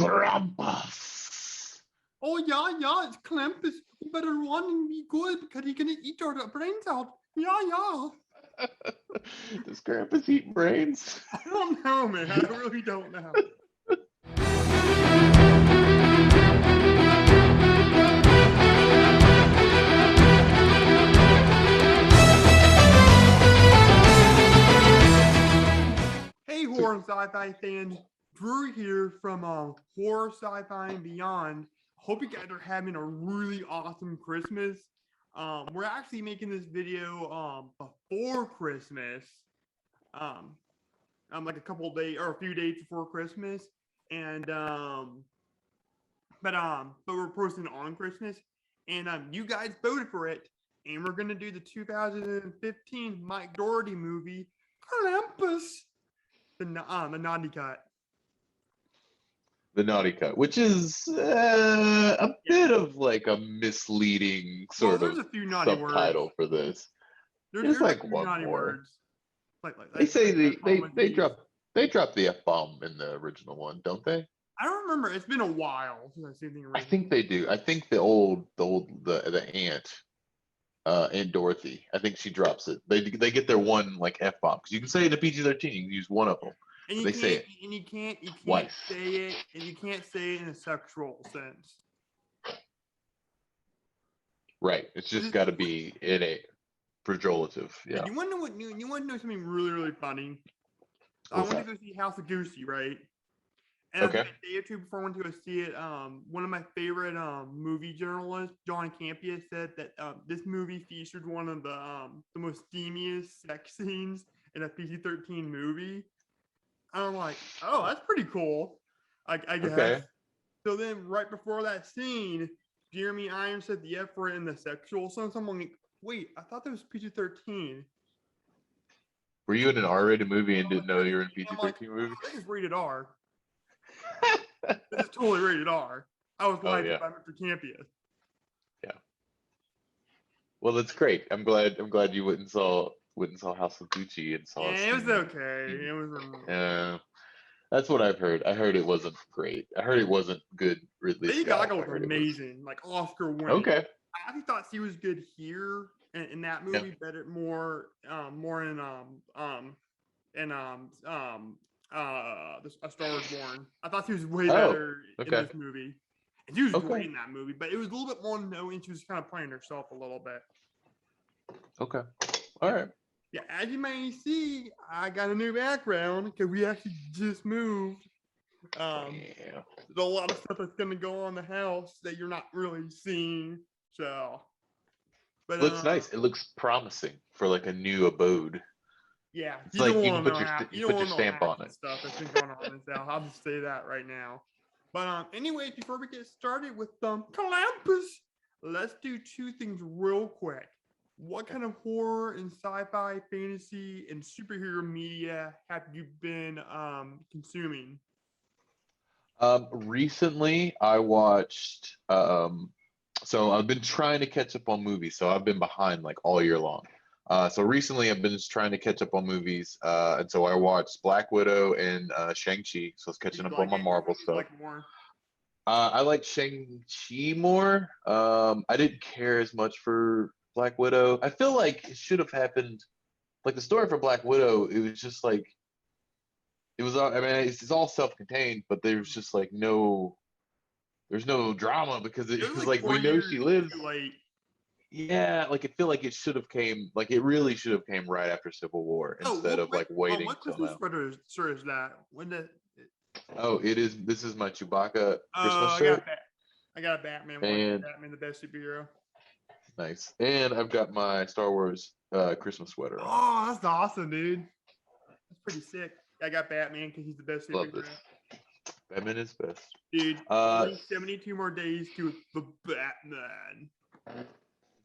Krampus. Oh, yeah, it's Krampus. You better run and be good because he's going to eat our brains out. Yeah. Does Krampus eat brains? I don't know, man. I really don't know. Hey, horror and sci-fi fans. Drew here from Horror, Sci-Fi, and Beyond. Hope you guys are having a really awesome Christmas. We're actually making this video before Christmas. Like a couple days or a few days before Christmas, and but we're posting on Christmas, and you guys voted for it, and we're gonna do the 2015 Mike Doherty movie, Krampus, the naughty cut. The naughty cut, which is a bit of like a misleading sort of a few naughty subtitle words for this. There's like a few one naughty more. words. They say they drop the F-bomb in the original one, don't they? I don't remember. It's been a while since I've seen the original. I think they do. I think the aunt, Aunt Dorothy. I think she drops it. They get their one like F-bomb, because you can say it in a PG-13. You can use one of them. And they say it. And you can't twice. say it, and you can't say it in a sexual sense. Right. It's just got to be in a pejorative. Yeah. You want to know something really, really funny? I went to go see House of Goosey, right? And okay. A day or two before I went to go see it, one of my favorite movie journalists, John Campia, said that this movie featured one of the most steamiest sex scenes in a PG-13 movie. I'm like, oh, that's pretty cool. I guess. Okay. So then, right before that scene, Jeremy Irons said the F word in the sexual sense. I'm like, wait, I thought that was PG-13. Were you in an R-rated movie and didn't know you were in a PG-13 movie? This is rated R. This is totally rated R. I was lied to by Mr. Campia. Yeah. Well, that's great. I'm glad you went and saw House of Gucci and saw. Yeah, it was okay. It was. That's what I've heard. I heard it wasn't great. I heard it wasn't good. Lady Gaga was amazing, like Oscar winning. Okay. I actually thought she was good here in that movie, better more in A Star Is Born. I thought she was way better in this movie. And she was great in that movie, but it was a little bit more known, and she was kind of playing herself a little bit. Okay. All right. Yeah, as you may see, I got a new background because we actually just moved. There's a lot of stuff that's going to go on the house that you're not really seeing. So, but looks nice. It looks promising for like a new abode. Yeah, it's like you can put your stamp on it. Stuff that's been going on in this house. I'll just say that right now. But anyways, before we get started with Krampus, let's do two things real quick. What kind of horror and sci-fi, fantasy, and superhero media have you been consuming? Recently, I watched. So I've been trying to catch up on movies. So I've been behind like all year long. So recently, I've been just trying to catch up on movies. And so I watched Black Widow and Shang-Chi. So I was catching up on my Marvel stuff. I like Shang-Chi more. I didn't care as much for Black Widow. I feel like it should have happened. Like the story for Black Widow, it was just like it was. I mean, it's all self-contained, but there's just like there's no drama because it was like we know she lives. Yeah, like I feel like it should have came. Like it really should have came right after Civil War instead of like waiting what till Christmas sweater shirt is that? When did? Oh, it is. This is my Chewbacca Christmas shirt. I got a Batman one. Batman, the best superhero. Nice. And I've got my Star Wars Christmas sweater on. Oh, that's awesome, dude. That's pretty sick. I got Batman because he's the best superhero. Love this. Batman is best. Dude, only 72 more days to the Batman.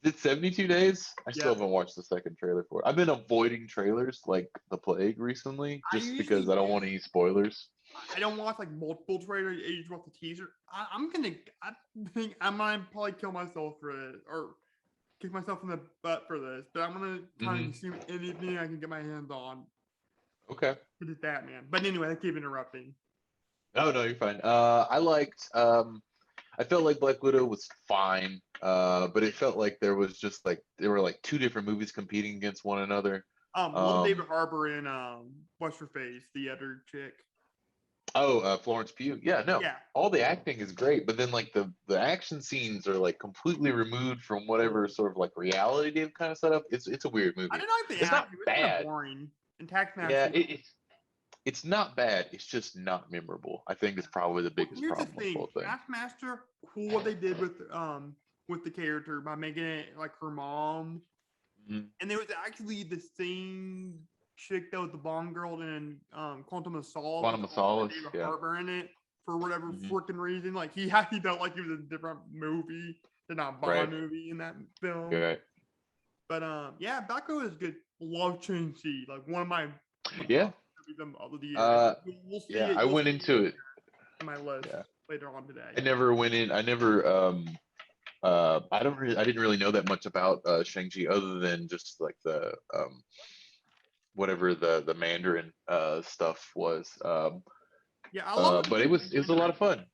Is it 72 days? I still haven't watched the second trailer for it. I've been avoiding trailers like the plague recently just because I don't want any spoilers. I don't watch like multiple trailers. I just watch the teaser. I think I might probably kill myself for it or kick myself in the butt for this, but I'm gonna try to consume anything I can get my hands on. Okay. It is Batman. But anyway, I keep interrupting. Oh no, you're fine. I liked. I felt like Black Widow was fine, but it felt like there was just like there were like two different movies competing against one another. Love David Um, Harbour in what's her face, the other chick. Florence Pugh. Yeah, no, Yeah. all the acting is great, but then like the action scenes are like completely removed from whatever sort of like reality they've kind of set up. It's a weird I movie. didn't like the It's not acting. It was kind of bad. boring. And Taskmaster. Yeah, it's not bad. It's just not memorable. I think it's probably the Well, biggest here's the problem with the thing. whole thing. Taskmaster, cool what they did with the character by making it like her mom. Mhm. And there was actually the same chick that was the Bond girl in Quantum of Solace with Quantum of also Solace. David Yeah. Harbour in it for whatever Hmm. freaking reason. Like he felt like he was in a different movie than a Right. Bond movie in that film. You're right. But yeah, Baco is good. Love Chang-Chi, like one of my Yeah. movies of the year. Uh, We'll see yeah. it. I You'll went see it into it. in my list Yeah. later on today. I never went in. I never. I didn't really know that much about Shang-Chi other than just like the whatever the Mandarin stuff was. Yeah, I love But the it was a lot of fun.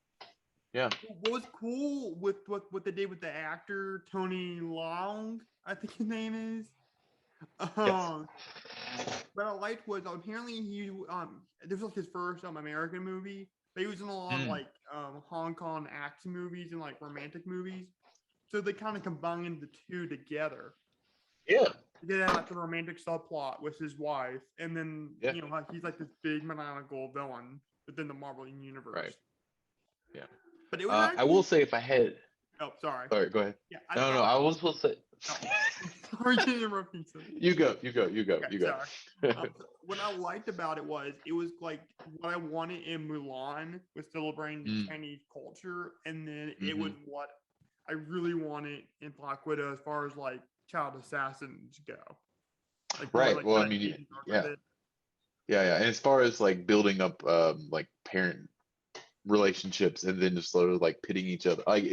Yeah. what was cool with what they did with the actor Tony Long, I think his name is. Yes. Um, what I liked was apparently this was like his first American movie. But he was in a lot of Mm. like Hong Kong action movies and like romantic movies. So they kind of combined the two together. Yeah. They had like a romantic subplot with his wife, and then Yeah. like he's like this big maniacal villain within the Marvel universe. Right. Yeah. But it was I will actually say if I had. oh sorry. Sorry. Go ahead. Yeah, No, no. I was supposed to say. sorry to interrupt you. You go. You go. You go. Okay, You go. sorry. What I liked about it was like what I wanted in Mulan was celebrating the Mm. Chinese culture, and then it Hmm. was what I really wanted in Black Widow as far as like child assassins go. Like going Right. like Well, I kind of mean, deep dark with yeah. it. Yeah. Yeah. And as far as like building up like parent relationships and then just sort of like pitting each other, like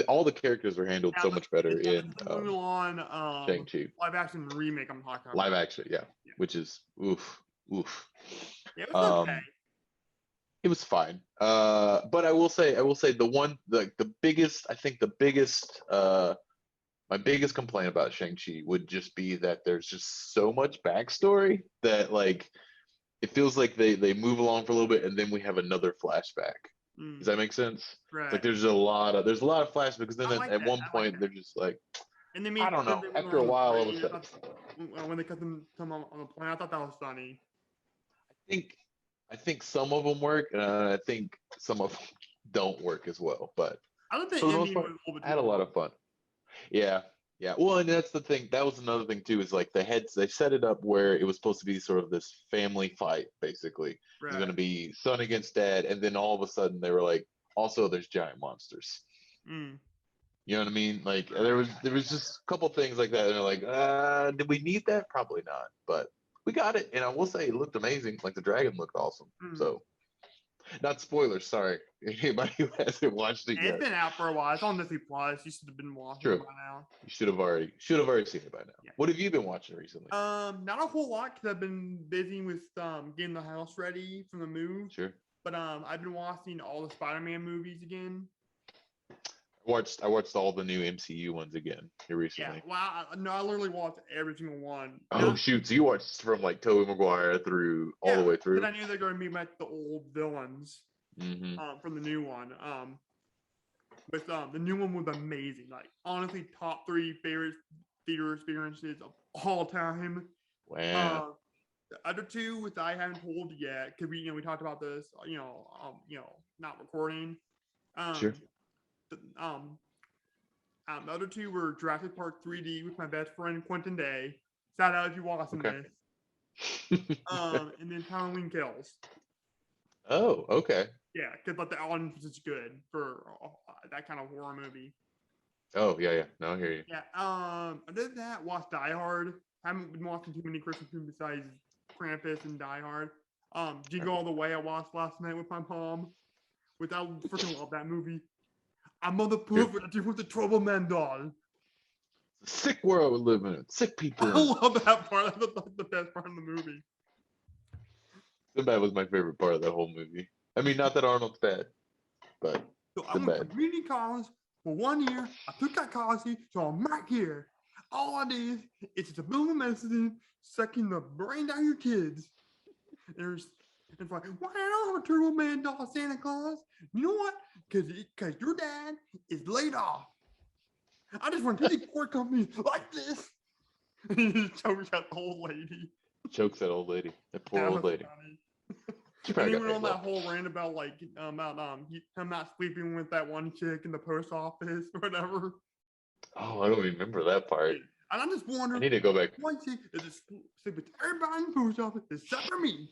all the characters were handled Now so much better it's in the Mulan Shang-Chi. live action remake I'm talking about. Live action, yeah. Yeah. Which is oof. Yeah, it was okay. It was fine. But I will say the biggest, I think the biggest my biggest complaint about Shang-Chi would just be that there's just so much backstory that like it feels like they move along for a little bit and then we have another flashback. Does that make sense? Right. Like there's a lot of flashbacks because then like at that. one I like point that. they're just like And then I don't know. After a while, all of a sudden, when they cut them on the plane, I thought that was funny. I think some of them work, and I think some of them don't work as well. But I thought the for the most ending part, was a little bit I had a too lot long. of fun. Yeah, yeah. Well, and that's the thing. That was another thing too. Is like they set it up where it was supposed to be sort of this family fight. Basically, it was going to Right. be son against dad, and then all of a sudden they were like, also there's giant monsters. Mm. You know what I mean? Like there was just a couple things like that, and they're like, did we need that? Probably not, but we got it. And I will say it looked amazing. Like the dragon looked awesome. Mm. So not spoilers, sorry. Anybody who hasn't watched it It's yet. been out for a while. It's on Disney Plus. You should have been watching True. it by now. You should have already seen it by now. Yeah. What have you been watching recently? Not a whole lot because I've been busy with getting the house ready from the move. Sure. But I've been watching all the Spider-Man movies again. I watched all the new MCU ones again here recently. Yeah, well, I literally watched every single one. Oh shoot! So you watched from like Tobey Maguire through all the way through. But I knew they're going to be like the old villains from the new one. With the new one was amazing. Like honestly, top 3 favorite theater experiences of all time. Wow. The other two, which I haven't told yet, because we talked about this, not recording. Sure. The other two were Jurassic Park 3D with my best friend Quentin Day. Shout out if you're watching this. And then Halloween Kills. Oh, okay. Yeah, because like the audience is good for that kind of horror movie. Oh yeah. No, I hear you. Yeah. Other than that, watch Die Hard. Haven't been watching too many Christmas movies besides Krampus and Die Hard. Jingle All the Way I watched last night with my mom. Which I freaking love that movie. I'm on the proof that you want the trouble man doll. It's a sick world we live in. Sick people. I love that part. That's the best part of the movie. Sinbad was my favorite part of the whole movie. I mean, not that Arnold's bad, but So I went to Sinbad. community college for 1 year. I took that college, so I'm right here. All I did is just a subliminal messaging, sucking the brain out of your kids. There's it's like, why I don't have a turtle man doll Santa Claus? You know what? Because your dad is laid off. I just want to see poor companies like this. And he just chokes out the old lady. Chokes that old lady. That poor That old was lady. funny. She And probably he got went paid on well. that whole rant about him not sleeping with that one chick in the post office or whatever. Oh, I don't remember that part. And I just wonder, I need to go back. one chick is just sleep with everybody in the post office except for me.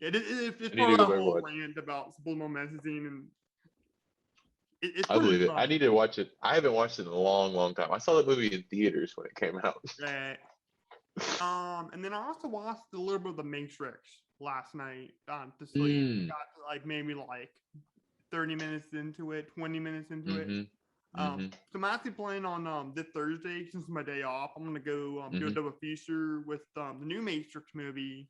It's I need part to of go that back and whole watch. rant about subliminal messaging, and it's I pretty believe it. I fun. need to watch it. I haven't watched it in a long, long time. I saw that movie in theaters when it came out. Right. And then I also watched a little bit of The Matrix last night to sleep. Got to, like maybe like 30 minutes into it, 20 minutes into it. So I'm actually planning on this Thursday, since it's my day off. I'm gonna go do a double feature with the new Matrix movie,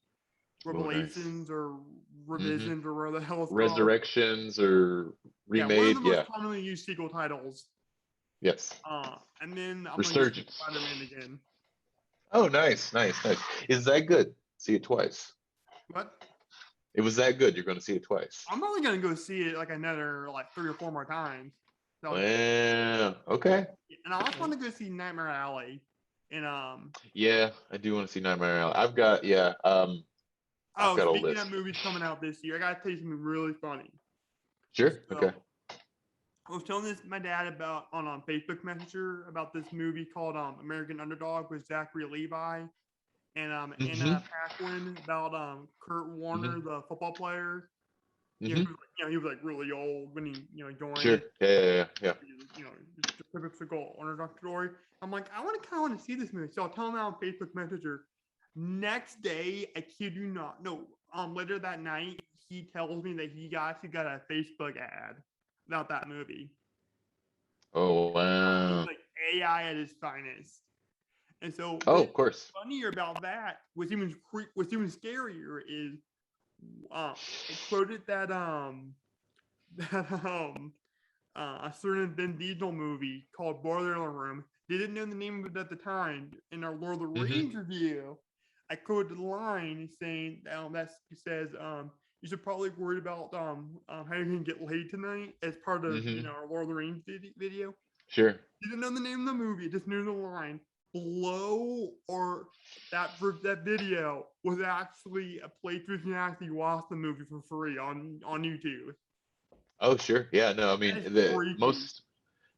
Revelations or Revisions or whatever the hell it's called. Resurrections or remade. Yeah, one of the most commonly used sequel titles. Yes. And then I'm Resurgence. gonna go Spider-Man again. Oh, nice. Is that good? See it twice. What? It was that good. You're going to see it twice. I'm only gonna go see it like another 3 or 4 more times. So, Wow. Okay. And I also want to go see Nightmare Alley. And Yeah, I do want to see Nightmare Alley. I've got I've got a speaking list. of movies coming out this year, I gotta tell you something really funny. Sure. So, Okay. I was telling my dad about on Facebook Messenger about this movie called American Underdog with Zachary Levi and Anna Paquin about Kurt Warner, the football player. He was like really old when he joined. Sure. Yeah. The typical underdog story. I'm like, I want to see this movie. So I'll tell him out on Facebook Messenger. Next day, I kid you not. No, later that night, he tells me that he actually got a Facebook ad about that movie. Oh wow. It's like AI at its finest. And so, of course. Funnier about that, what's even scarier is, I quoted that a certain Vin Diesel movie called Boiler Room. Didn't know the name of it at the time. In our Lord of the Rings review, I quoted the line saying that says you should probably worry about how you're gonna get laid tonight as part of our Lord of the Rings video. Sure. Didn't know the name of the movie, just knew the line. Below or that video was actually a place where you can actually watch the movie for free on YouTube. Oh sure. Yeah. No. I mean, most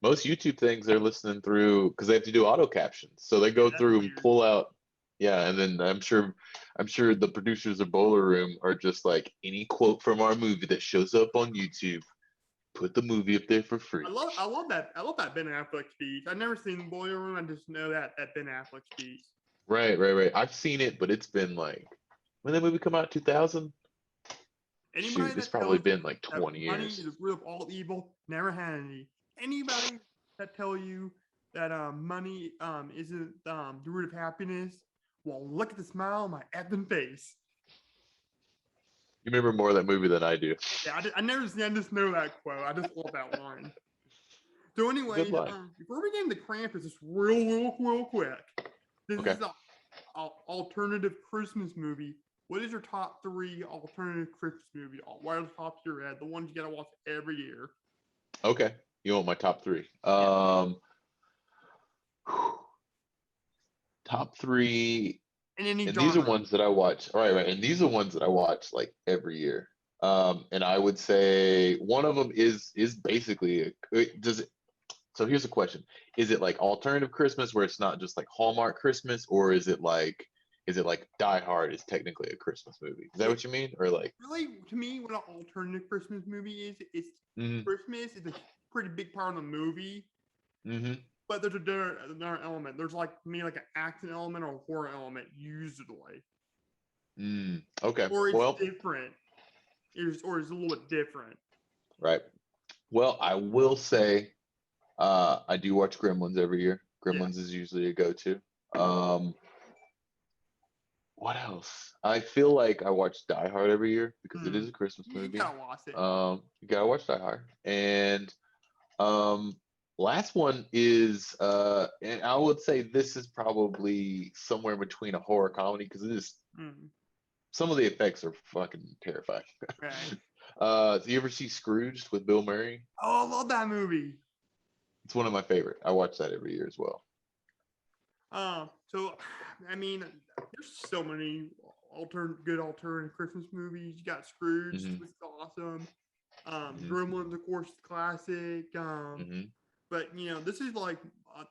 YouTube things they're listening through because they have to do auto captions, so they go through and pull out. Yeah, and then I'm sure the producers of Boiler Room are just like, any quote from our movie that shows up on YouTube, put the movie up there for free. I love that Ben Affleck speech. I've never seen Boiler Room. I just know that Ben Affleck speech. Right. I've seen it, but it's been like, when did that movie come out? 2000. Shoot, it's probably been like 20 years. Money is the root of all evil. Never had any. Anybody that tell you that money isn't the root of happiness, well, look at the smile on my effing face. You remember more of that movie than I do. Yeah, I just know that quote. I just love that line. So anyway, before we get into Krampus, just real quick. This is an alternative Christmas movie. What is your top 3 alternative Christmas movie? Right off the top of your head, the ones you gotta watch every year. Okay, you want my top 3? Top 3. And these are ones that I watch. All right, and these are ones that I watch like every year. And I would say one of them is basically so here's the question. Is it like alternative Christmas where it's not just like Hallmark Christmas, or is it like Die Hard is technically a Christmas movie? Is that what you mean? Or like, really, to me, what an alternative Christmas movie is Christmas is a pretty big part of the movie. But there's another element. There's like an action element or a horror element usually. Okay. Or it's different. Or it's a little bit different. Right. Well, I will say, I do watch Gremlins every year. Gremlins is usually a go-to. what else? I feel like I watch Die Hard every year because it Hmm. is a Christmas You movie. gotta watch it. You gotta watch Die Hard. And um, last one is and I would say this is probably somewhere between a horror comedy because it is Hmm. some of the effects are fucking terrifying. Right. Do you ever see Scrooged with Bill Murray? Oh, I love that movie. It's one of my favorite. I watch that every year as well. So I mean, there's so many good alternative Christmas movies. You got Scrooge, Hmm. which is awesome. Hmm. Gremlins, of course, classic. Hmm. But this is like uh,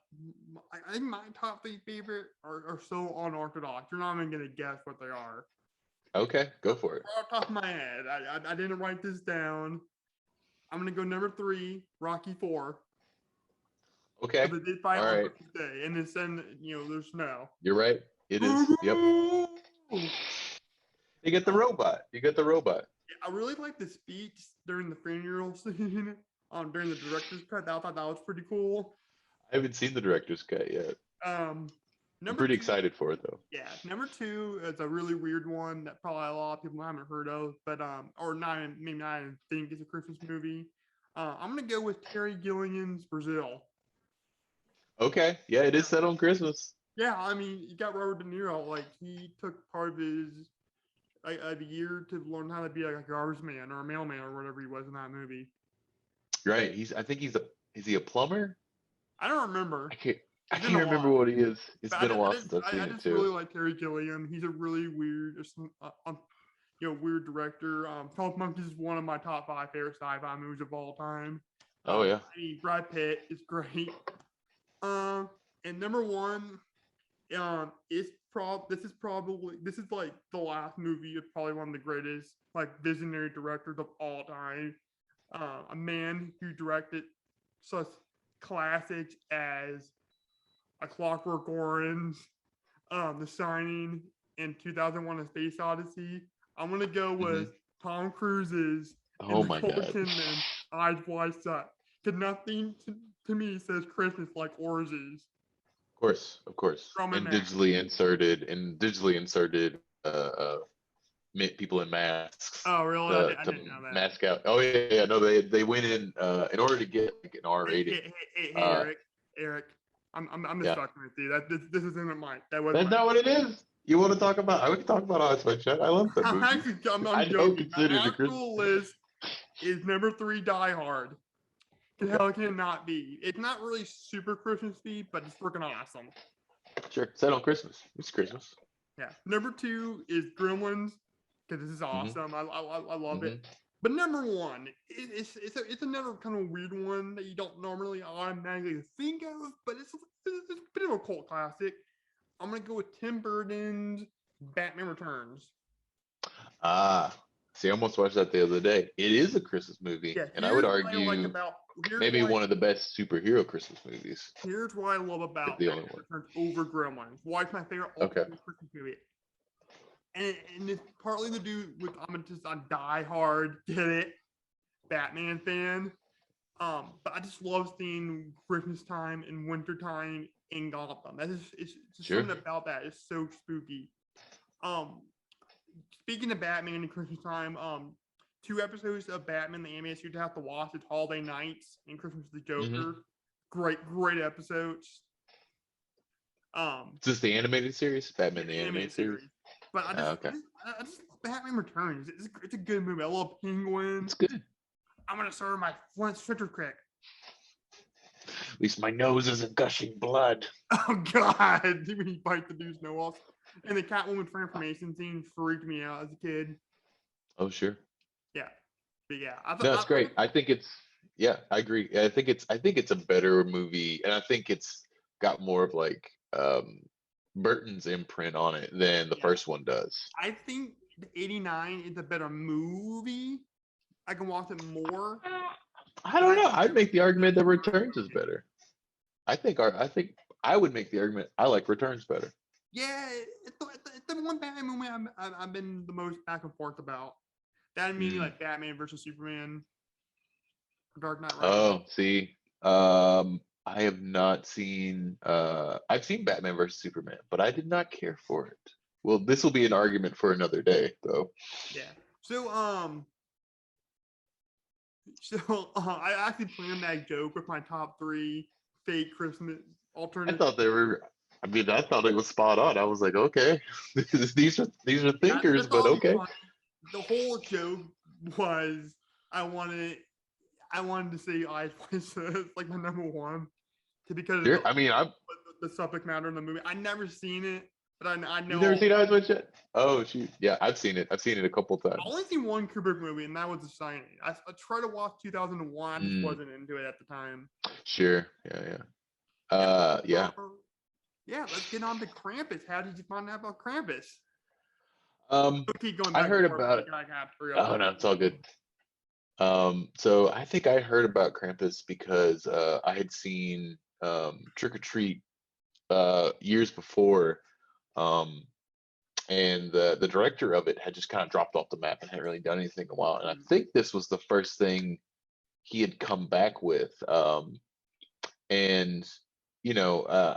I think my top three favorite are so unorthodox. You're not even gonna guess what they are. Okay, go for it. Right off the top of my head, I didn't write this down. I'm gonna go number three, Rocky Four, Okay, because they did fight all on right. Christmas Day, and it's in there's snow. You're right. It is. Yep. You get the robot. You get the robot. I really like the speech during the funeral scene. During the director's cut, I thought that was pretty cool. I haven't seen the director's cut yet. Um, I'm Number pretty two, excited for it though. yeah, number two is a really weird one that probably a lot of people haven't heard of, but or not even, maybe not even think it's a Christmas movie. I'm gonna go with Terry Gilliam's Brazil. Okay. Yeah, it Yeah, is set on Christmas. yeah. I mean, you got Robert De Niro. Like he took part of his like a year to learn how to be like a garbage man or a mailman or whatever he was in that movie. Right. I think he's a is he a plumber? I don't remember. I can't I It's been a can't remember while. what he is. It's But been a while since I've seen I it just too. really like Terry Gilliam. He's a really weird, weird director. 12 Monkeys is one of my top five favorite sci-fi movies of all time. Oh yeah. I mean, Brad Pitt is great. And number one, this is like the last movie of probably one of the greatest like visionary directors of all time. A man who directed such classics as A Clockwork Orange, The Shining, and 2001: A Space Odyssey. I'm gonna go Hmm. with Tom Cruise's in Oh my Nicole God. Kidman Eyes Wide Shut. Cause nothing to me says Christmas like oranges Of course. from a And mask. digitally inserted people in masks Oh, really? I to didn't know that. mask out. Oh yeah, yeah. No, they went in order to get like an R Hey, rating. Uh, Eric, Eric, I'm just yeah. fucking with you. This isn't mine. That wasn't That's mine. not what it is. You want to talk about? I would talk about Ice White Shut. I love that movie. I'm I don't joking. My consider it a Christmas actual movie. list is number three, Die Hard. The Okay, hell can it not be? It's not really super Christmassy, but it's freaking awesome. sure. Set on Christmas. It's Christmas. Yeah. Number two is Gremlins because this is Hmm. awesome. I love it. Hmm. But number one, it's another kind of weird one that you don't normally automatically think of, but it's a bit of a cult classic. I'm gonna go with Tim Burton's Batman Returns. Ah, see, I almost watched that the other day. It is a Christmas movie, Yeah, and I would here's what I like argue about here's maybe why one of the best superhero Christmas movies, here's what I love if about the only Batman one. Returns over Gremlins. Why it's my favorite Okay. alternate Christmas movie. And it's partly to do with I'm just a die-hard, get it, Batman fan. But I just love seeing Christmas time and winter time in Gotham. That is, it's just Sure. something about that is so spooky. Um, Speaking of Batman and Christmas time, two episodes of Batman the animated series you have to watch. It's Holiday Nights and Christmas the Hmm. Joker. Great episodes. Um, Is this the animated series? yeah, Batman the the animated animated series? series. But Okay. I just Batman Returns. It's a good movie. I love Penguin. It's good. I'm gonna serve my Flint Citrus Crick. At least my nose isn't gushing blood. Oh God! When he bite the dude's nose, and the Catwoman transformation scene freaked me out as a kid. Oh, sure. Yeah, but yeah, No, it's great. I think it's yeah, I agree. I think it's a better movie, and I think it's got more of like Burton's imprint on it than the yeah, first one does. I think the '89 is a better movie. I can watch it more. I But don't I know. think I'd make the argument that the Returns is movie. better. I think I would make the argument I like Returns better. Yeah, it's the one Batman movie I've been the most back and forth about. That and maybe Mm. like Batman versus Superman, Dark Knight Rises. Oh, see, I have not seen. I've seen Batman versus Superman, but I did not care for it. Well, this will be an argument for another day, though. Yeah. I actually planned that joke with my top 3 fake Christmas I alternate. thought they were. I mean, I thought it was spot on. I was like, okay, these are Yeah, I thinkers, but thought it'd be okay. fun. The whole joke was I wanted I wanted to say Eyes Wide Shut like my number one, because of Sure. I mean, the subject matter in the movie. I never seen it, but I you've know never all. seen Eyes Wide Shut? Oh shoot, yeah, I've seen it. I've seen it a couple I times. only seen one Kubrick movie, and that was The Shining. I tried to watch 2001. I just Mm, wasn't into it at the time. sure. Yeah, yeah. Yeah. Yeah. Yeah, let's get on to Krampus. How did you find out about Krampus? Um, We'll keep going I back and heard forth. about it. I have three other Oh no, it's all good. So I think I heard about Krampus because I had seen Trick or Treat years before, um, and the director of it had just kind of dropped off the map and hadn't really done anything in a while. And I think this was the first thing he had come back with. And you know,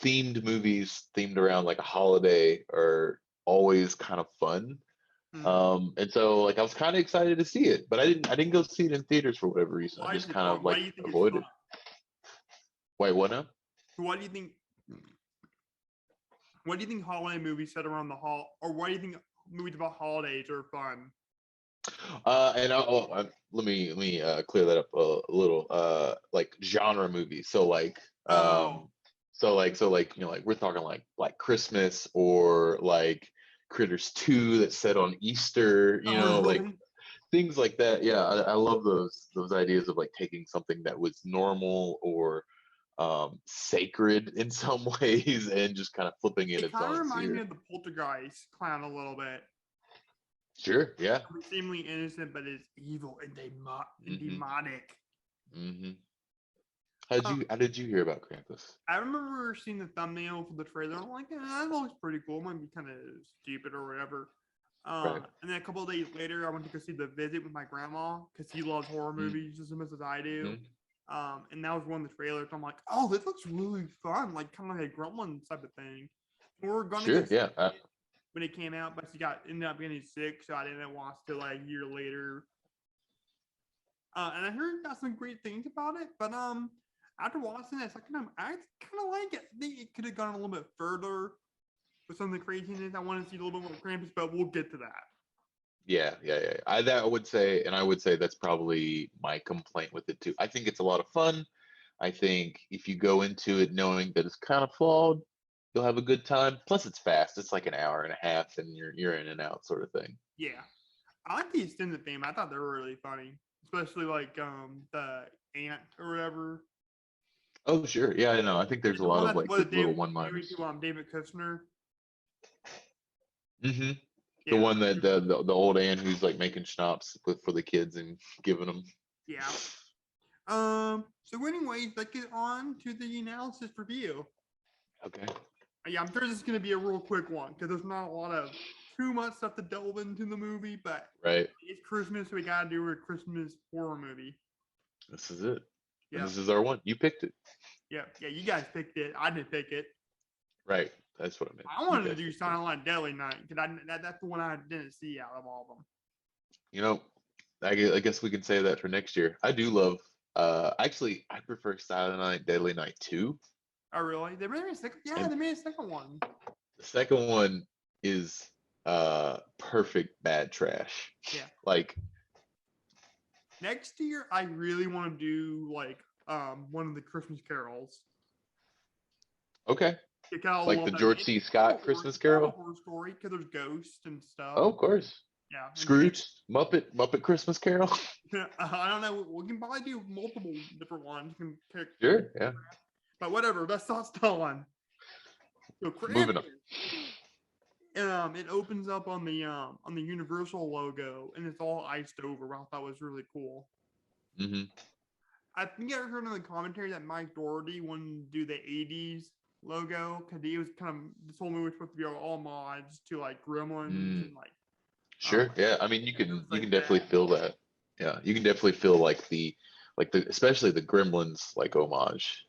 themed movies themed around like a holiday are always kind of fun. Mm-hmm. And so like I was kind of excited to see it, but I didn't go see it in theaters for whatever reason. I Why is just it kind fun? of Why like do you think it's fun? avoided. Wait, what now? Why do you think? What do you think holiday movies set around the hall, or why do you think movies about holidays are fun? And let me clear that up a little. Like genre movies. So like Oh, like we're talking like Christmas or like Critters 2 that's set on Easter. oh, Like really? things like that. Yeah, I love those ideas of like taking something that was normal or sacred in some ways and just kind of flipping it It its kind of on its reminds me ear. of the Poltergeist clown a little bit. Sure. Yeah. Seemingly innocent, but is evil and Hmm. demonic. Hmm. Um, How did you hear about Krampus? I remember seeing the thumbnail for the trailer. I'm like, that looks pretty cool. It might be kind of stupid or whatever. Right. And then a couple of days later, I went to go see The Visit with my grandma because he loves horror movies just as much as I do. Mm-hmm. And that was one of the trailers. I'm like, oh, this looks really fun, like kind of like a Gremlins type of thing. And we were gonna go Sure. see Yeah. it when it came out, but she ended up getting sick, so I didn't watch till like a year later. And I heard got some great things about it, but after watching it a second time, I kind of like it. I think it could have gone a little bit further with some of the craziness. I want to see a little bit more Krampus, but we'll get to that. Yeah. Yeah. Yeah. I would say, and I would say that's probably my complaint with it too. I think it's a lot of fun. I think if you go into it knowing that it's kind of flawed, you'll have a good time. Plus, it's fast. It's like an hour and a half, and you're in and out sort of thing. Yeah, I like the extended theme. I thought they were really funny, especially like the ant or whatever. Oh, sure. Yeah, I know. I think there's a The lot one of that like was good little married one-liners. to David Kushner. Hmm. The Yeah, one that the old Ann who's like making schnapps for the kids and giving them. yeah. So anyways, let's get on to the analysis review. Okay. Yeah, I'm sure this is gonna be a real quick one because there's not a lot of too much stuff to delve into the movie, but Right. it's Christmas, so we gotta do a Christmas horror movie. This is it. And Yeah, this is our one. You picked it. yeah. You guys picked it. I didn't pick it. Right. That's what I meant. I You wanted to guys do picked it. Silent Night, Deadly Night because that's the one I didn't see out of all of them. You know, I guess we can say that for next year. I do love. Actually, I prefer Silent Night, Deadly Night 2. Oh, really? They made a second. Yeah, And they made a second one. the second one is perfect bad trash. Yeah. Like, Next year, I really want to do like one of the Christmas carols. okay. It got a Like little the bit. George C. Scott Christmas It's not a Carol. horror story because there's ghosts and stuff. Oh, of course. Yeah. Scrooge, Muppet Christmas Carol. I don't know. We can probably do multiple different ones. We can pick, Sure, yeah. but whatever. That's not on. So Moving Krampus. on. It opens up on the Universal logo, and it's all iced over. Which I thought was really cool. Hmm. I think I heard in the commentary that Mike Doherty wanted to do the '80s logo because he was kind of this whole movie was supposed to be all mods to like Gremlins and like Sure, yeah. I mean, you things can like definitely that. feel that. Yeah, you can definitely feel like like especially the Gremlins like homage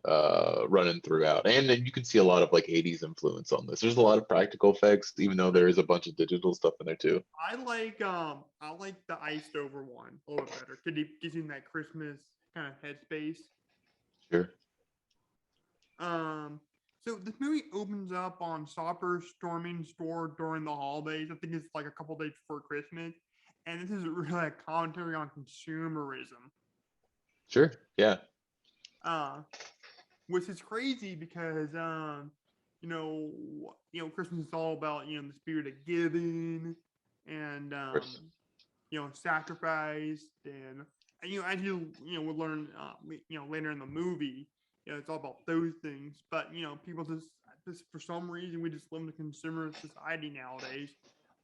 running throughout, and then you can see a lot of like 80s influence on this. There's a lot of practical effects, even though there is a bunch of digital stuff in there too. I like the iced over one a little bit better. Gives you that Christmas kind of headspace. Sure. Um, so this movie opens up on Stopper storming store during the holidays. I think it's like a couple days before Christmas, and this is really a commentary on consumerism. Sure. Yeah. Uh, which is crazy because Christmas is all about the spirit of giving and Of course. sacrifice and as we'll learn later in the movie, it's all about those things. But people just for some reason we just live in a consumer society nowadays.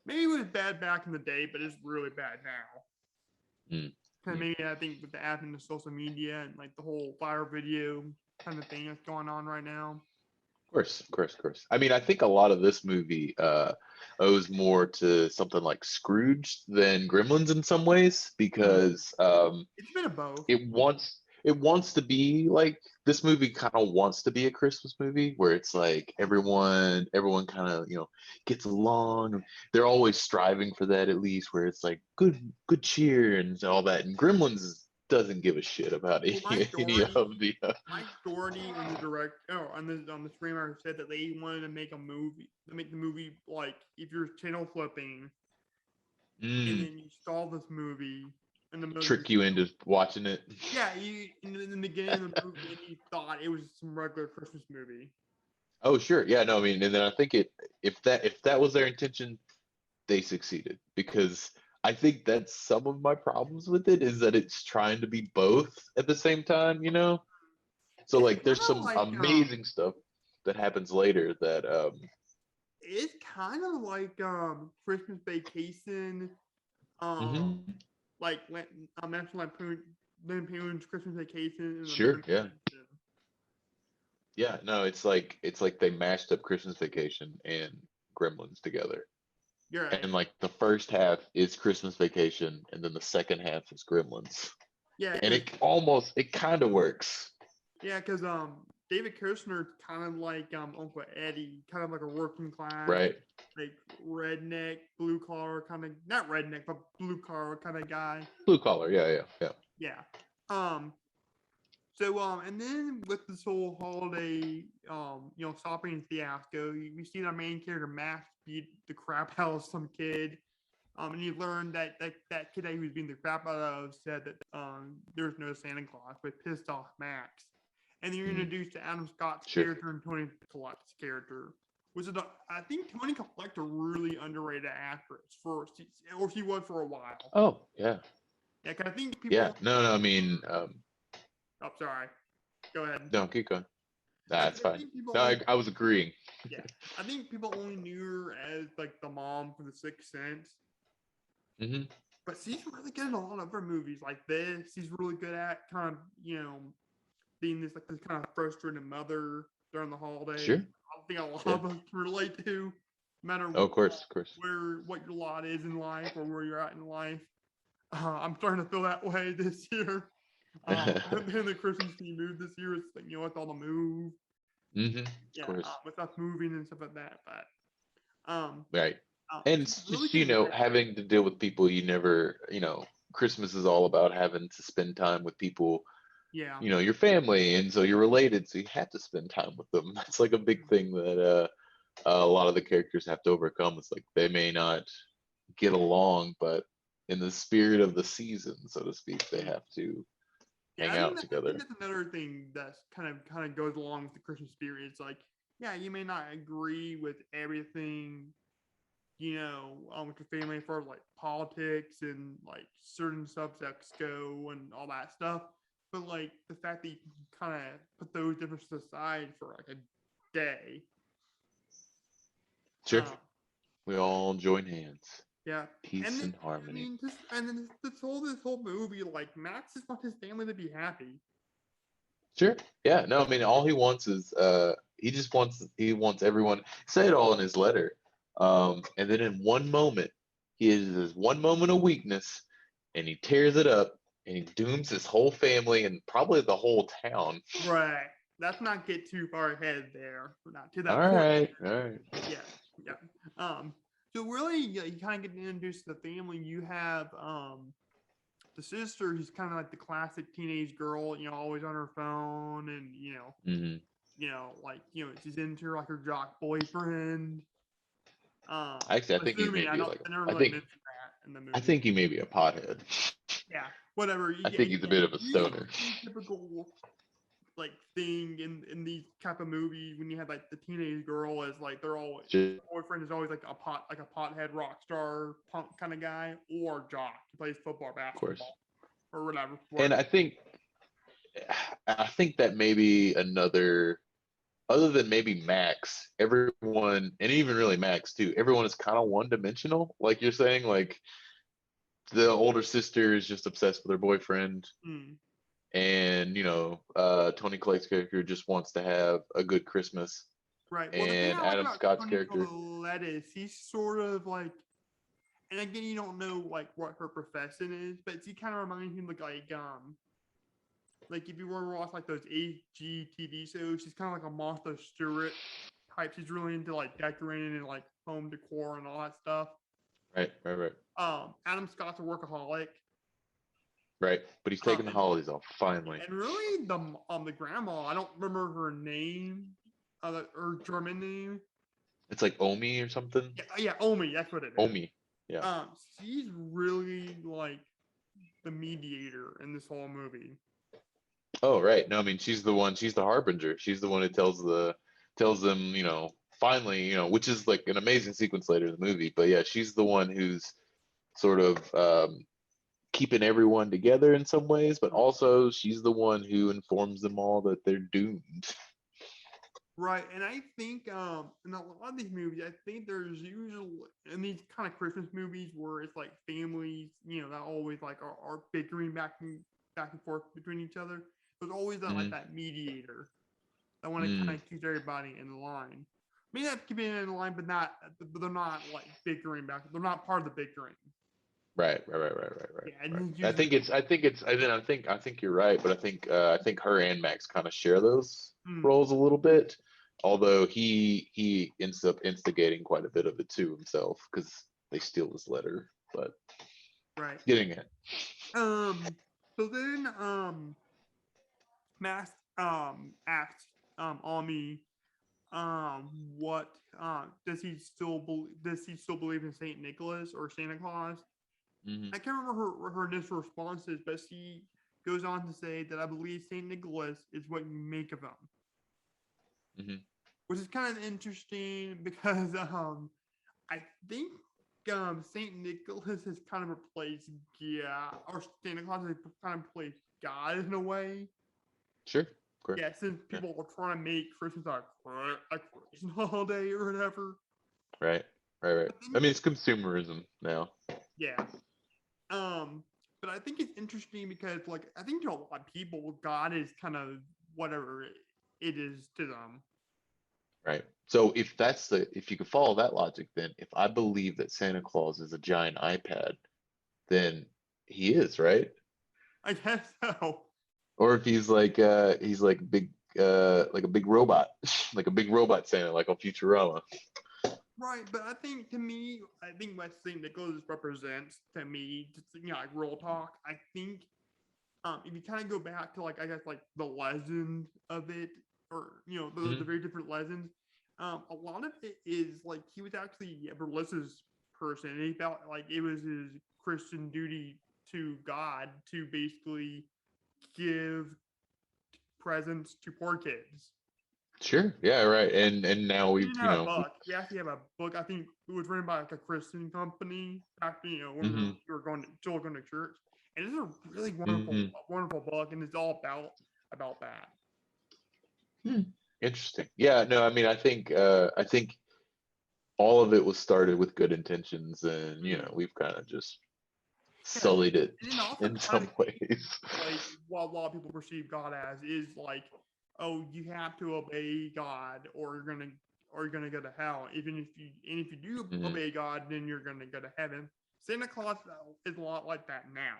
Maybe it was bad back in the day, but it's really bad now. Mm. And maybe I think with the advent of social media and like the whole viral video kind of thing that's going on right now. Of course, of course, of course. I mean, I think a lot of this movie owes more to something like Scrooge than Gremlins in some ways, because It's been a both. it wants to be like, this movie kind of wants to be a Christmas movie where it's like everyone kind of gets along. They're always striving for that, at least, where it's like good cheer and all that. And Gremlins doesn't give a shit about any of the Mike Doherty and the director on the streamer said that they wanted to make the movie like if you're channel flipping and then you saw this movie in the middle trick you into watching it. Yeah, in the beginning of the movie, and you thought it was some regular Christmas movie. Oh, sure. Yeah, no, I mean, and then I think if that was their intention, they succeeded, because I think that's some of my problems with it, is that it's trying to be both at the same time, So It's like there's kind of some like amazing stuff that happens later that it's kind of like Christmas Vacation, mhm. like National Lampoon's Christmas Vacation and Sure, American yeah. Vacation. Yeah, no, it's like they mashed up Christmas Vacation and Gremlins together. You're right. And like the first half is Christmas Vacation, and then the second half is Gremlins. Yeah, And it kind of works. yeah, because David Kushner's kind of like Uncle Eddie, kind of like a working class, Right. like redneck, blue collar kind of, not redneck, but blue collar kind of guy. Blue collar, yeah. Yeah. So and then with this whole holiday shopping fiasco, we see our main character Max beat the crap out of some kid. And you learn that kid that he was beating the crap out of said that there's no Santa Claus, but pissed off Max. And then you're introduced to Adam Scott's character and Toni Collette's character, which is I think Toni Collette a really underrated actress she was for a while. Oh, yeah. Yeah, cause I think people. Yeah, no, I mean, oh, sorry. Go ahead. no, keep going. Nah, it's fine. No, I was agreeing. Yeah, I think people only knew her as like the mom from The Sixth Sense. Mm-hmm. But she's really good in a lot of her movies like this. She's really good at kind of, being this kind of frustrated mother during the holidays. Sure. I think a lot of us can relate to, no matter of course. what your lot is in life or where you're at in life. I'm starting to feel that way this year. In the Christmas theme mood this year, it's like, it's all the move. Mm-hmm. Yeah, of course. with us moving and stuff like that. But right. And it's just, having to deal with people you never, Christmas is all about having to spend time with people, yeah, your family, and so you're related, so you have to spend time with them. That's like a big thing that a lot of the characters have to overcome. It's like they may not get along, but in the spirit of the season, so to speak, they have to hang out together. I think that's another thing that's kind of goes along with the Christmas spirit. It's like, yeah, you may not agree with everything, with your family for like politics and like certain subjects go and all that stuff. But like the fact that you can kind of put those differences aside for like a day. Sure. We all join hands. Yeah. Peace and harmony. This whole movie, like Max just wants his family to be happy. Sure. Yeah. No, I mean, all he wants is he wants everyone, say it all in his letter. And then in one moment, he has this one moment of weakness, and he tears it up, And he dooms his whole family and probably the whole town. Right. Let's not get too far ahead there. We're not to All that point. right, all right. Yeah, yeah. So really, you kind of get introduced to the family. You have the sister, who's kind of like the classic teenage girl, always on her phone, and Hmm. she's into like her jock boyfriend. Actually, I I'm think he may assuming be like I never I really think mentioned that in the I movie. think he may be a pothead. Yeah, whatever. I Yeah, think he's a bit of a usually stoner. typical like thing in these type of movies when you have like the teenage girl as like they're all Just, boyfriend is always like a pothead rock star punk kind of guy or jock. He plays football, of course. basketball, or whatever And sport. I think that maybe another, other than maybe Max, everyone, and even really Max too, everyone is kind of one dimensional. Like you're saying, like the older sister is just obsessed with her boyfriend, Mm, and Tony Collette's character just wants to have a good Christmas, right. Well, the thing and I like Adam about Scott's Toni character, Collette is he's sort of like, and again, you don't know like what her profession is, but she kind of reminds me like if you were to watch like those HGTV shows, she's kind of like a Martha Stewart type. She's really into like decorating and like home decor and all that stuff. right, right, right, Adam Scott's a workaholic. right. But he's taking the And holidays off finally. really the grandma, I don't remember her name, her German name. It's like Omi or something. Yeah, Omi, that's what it is. Omi, yeah. She's really like the mediator in this whole movie. Oh, right. No, I mean she's the one. She's the harbinger. She's the one who tells them, finally, which is like an amazing sequence later in the movie. But yeah, she's the one who's sort of keeping everyone together in some ways, but also she's the one who informs them all that they're doomed. Right, and I think in a lot of these movies, I think there's usually in these kind of Christmas movies where it's like families, that always like are bickering back and forth between each other. There's always that like Mm, that mediator that want to mm, kind of keep everybody in line. Maybe not keeping it in line, but they're not like bickering back. They're not part of the bickering. right, right, right, right, right, right, Yeah, and right. it's I usually think it's, I think it's, I think you're right, but I think her and Max kind of share those roles a little bit. Although he ends up instigating quite a bit of it too himself because they steal his letter. But right. getting it. So then Max asks Ami what does he still believe in Saint Nicholas or Santa Claus? Hmm. I can't remember her initial responses, but she goes on to say that I believe Saint Nicholas is what you make of him, Hmm. which is kind of interesting because I think Saint Nicholas has kind of replaced or Santa Claus has kind of replaced God in a way. Sure. Correct. Yeah, since Yeah. people are trying to make Christmas a Christian holiday or whatever. Right. Right. Right. But then, I mean, it's consumerism now. yeah. But I think it's interesting because, like, I think to a lot of people, God is kind of whatever it is to them. Right. So if you could follow that logic, then if I believe that Santa Claus is a giant iPad, then he is, right? I guess so. Or if he's like a big robot, like a big robot Santa, like on Futurama. Right, but I think to me, I think what St. Nicholas represents to me, just like real talk, I think if you kind of go back to like I guess like the legend of it, or the Hmm. very different legends, a lot of it is like he was actually a religious person, and he felt like it was his Christian duty to God to basically give presents to poor kids. Sure. Yeah. Right. And now He we've didn't have a book. He actually have a book. I think it was written by like a Christian company back, when we hmm were still going to church. And it's a really hmm wonderful book, and it's all about that. Interesting. Yeah. No. I mean, I think all of it was started with good intentions, and Mm. we've kind of just Yeah, sullied it and then also in kind some of ways. like what a lot of people perceive God as is like, oh, you have to obey God, or you're gonna go to hell. If you do Hmm. obey God, then you're gonna go to heaven. Santa Claus is a lot like that now.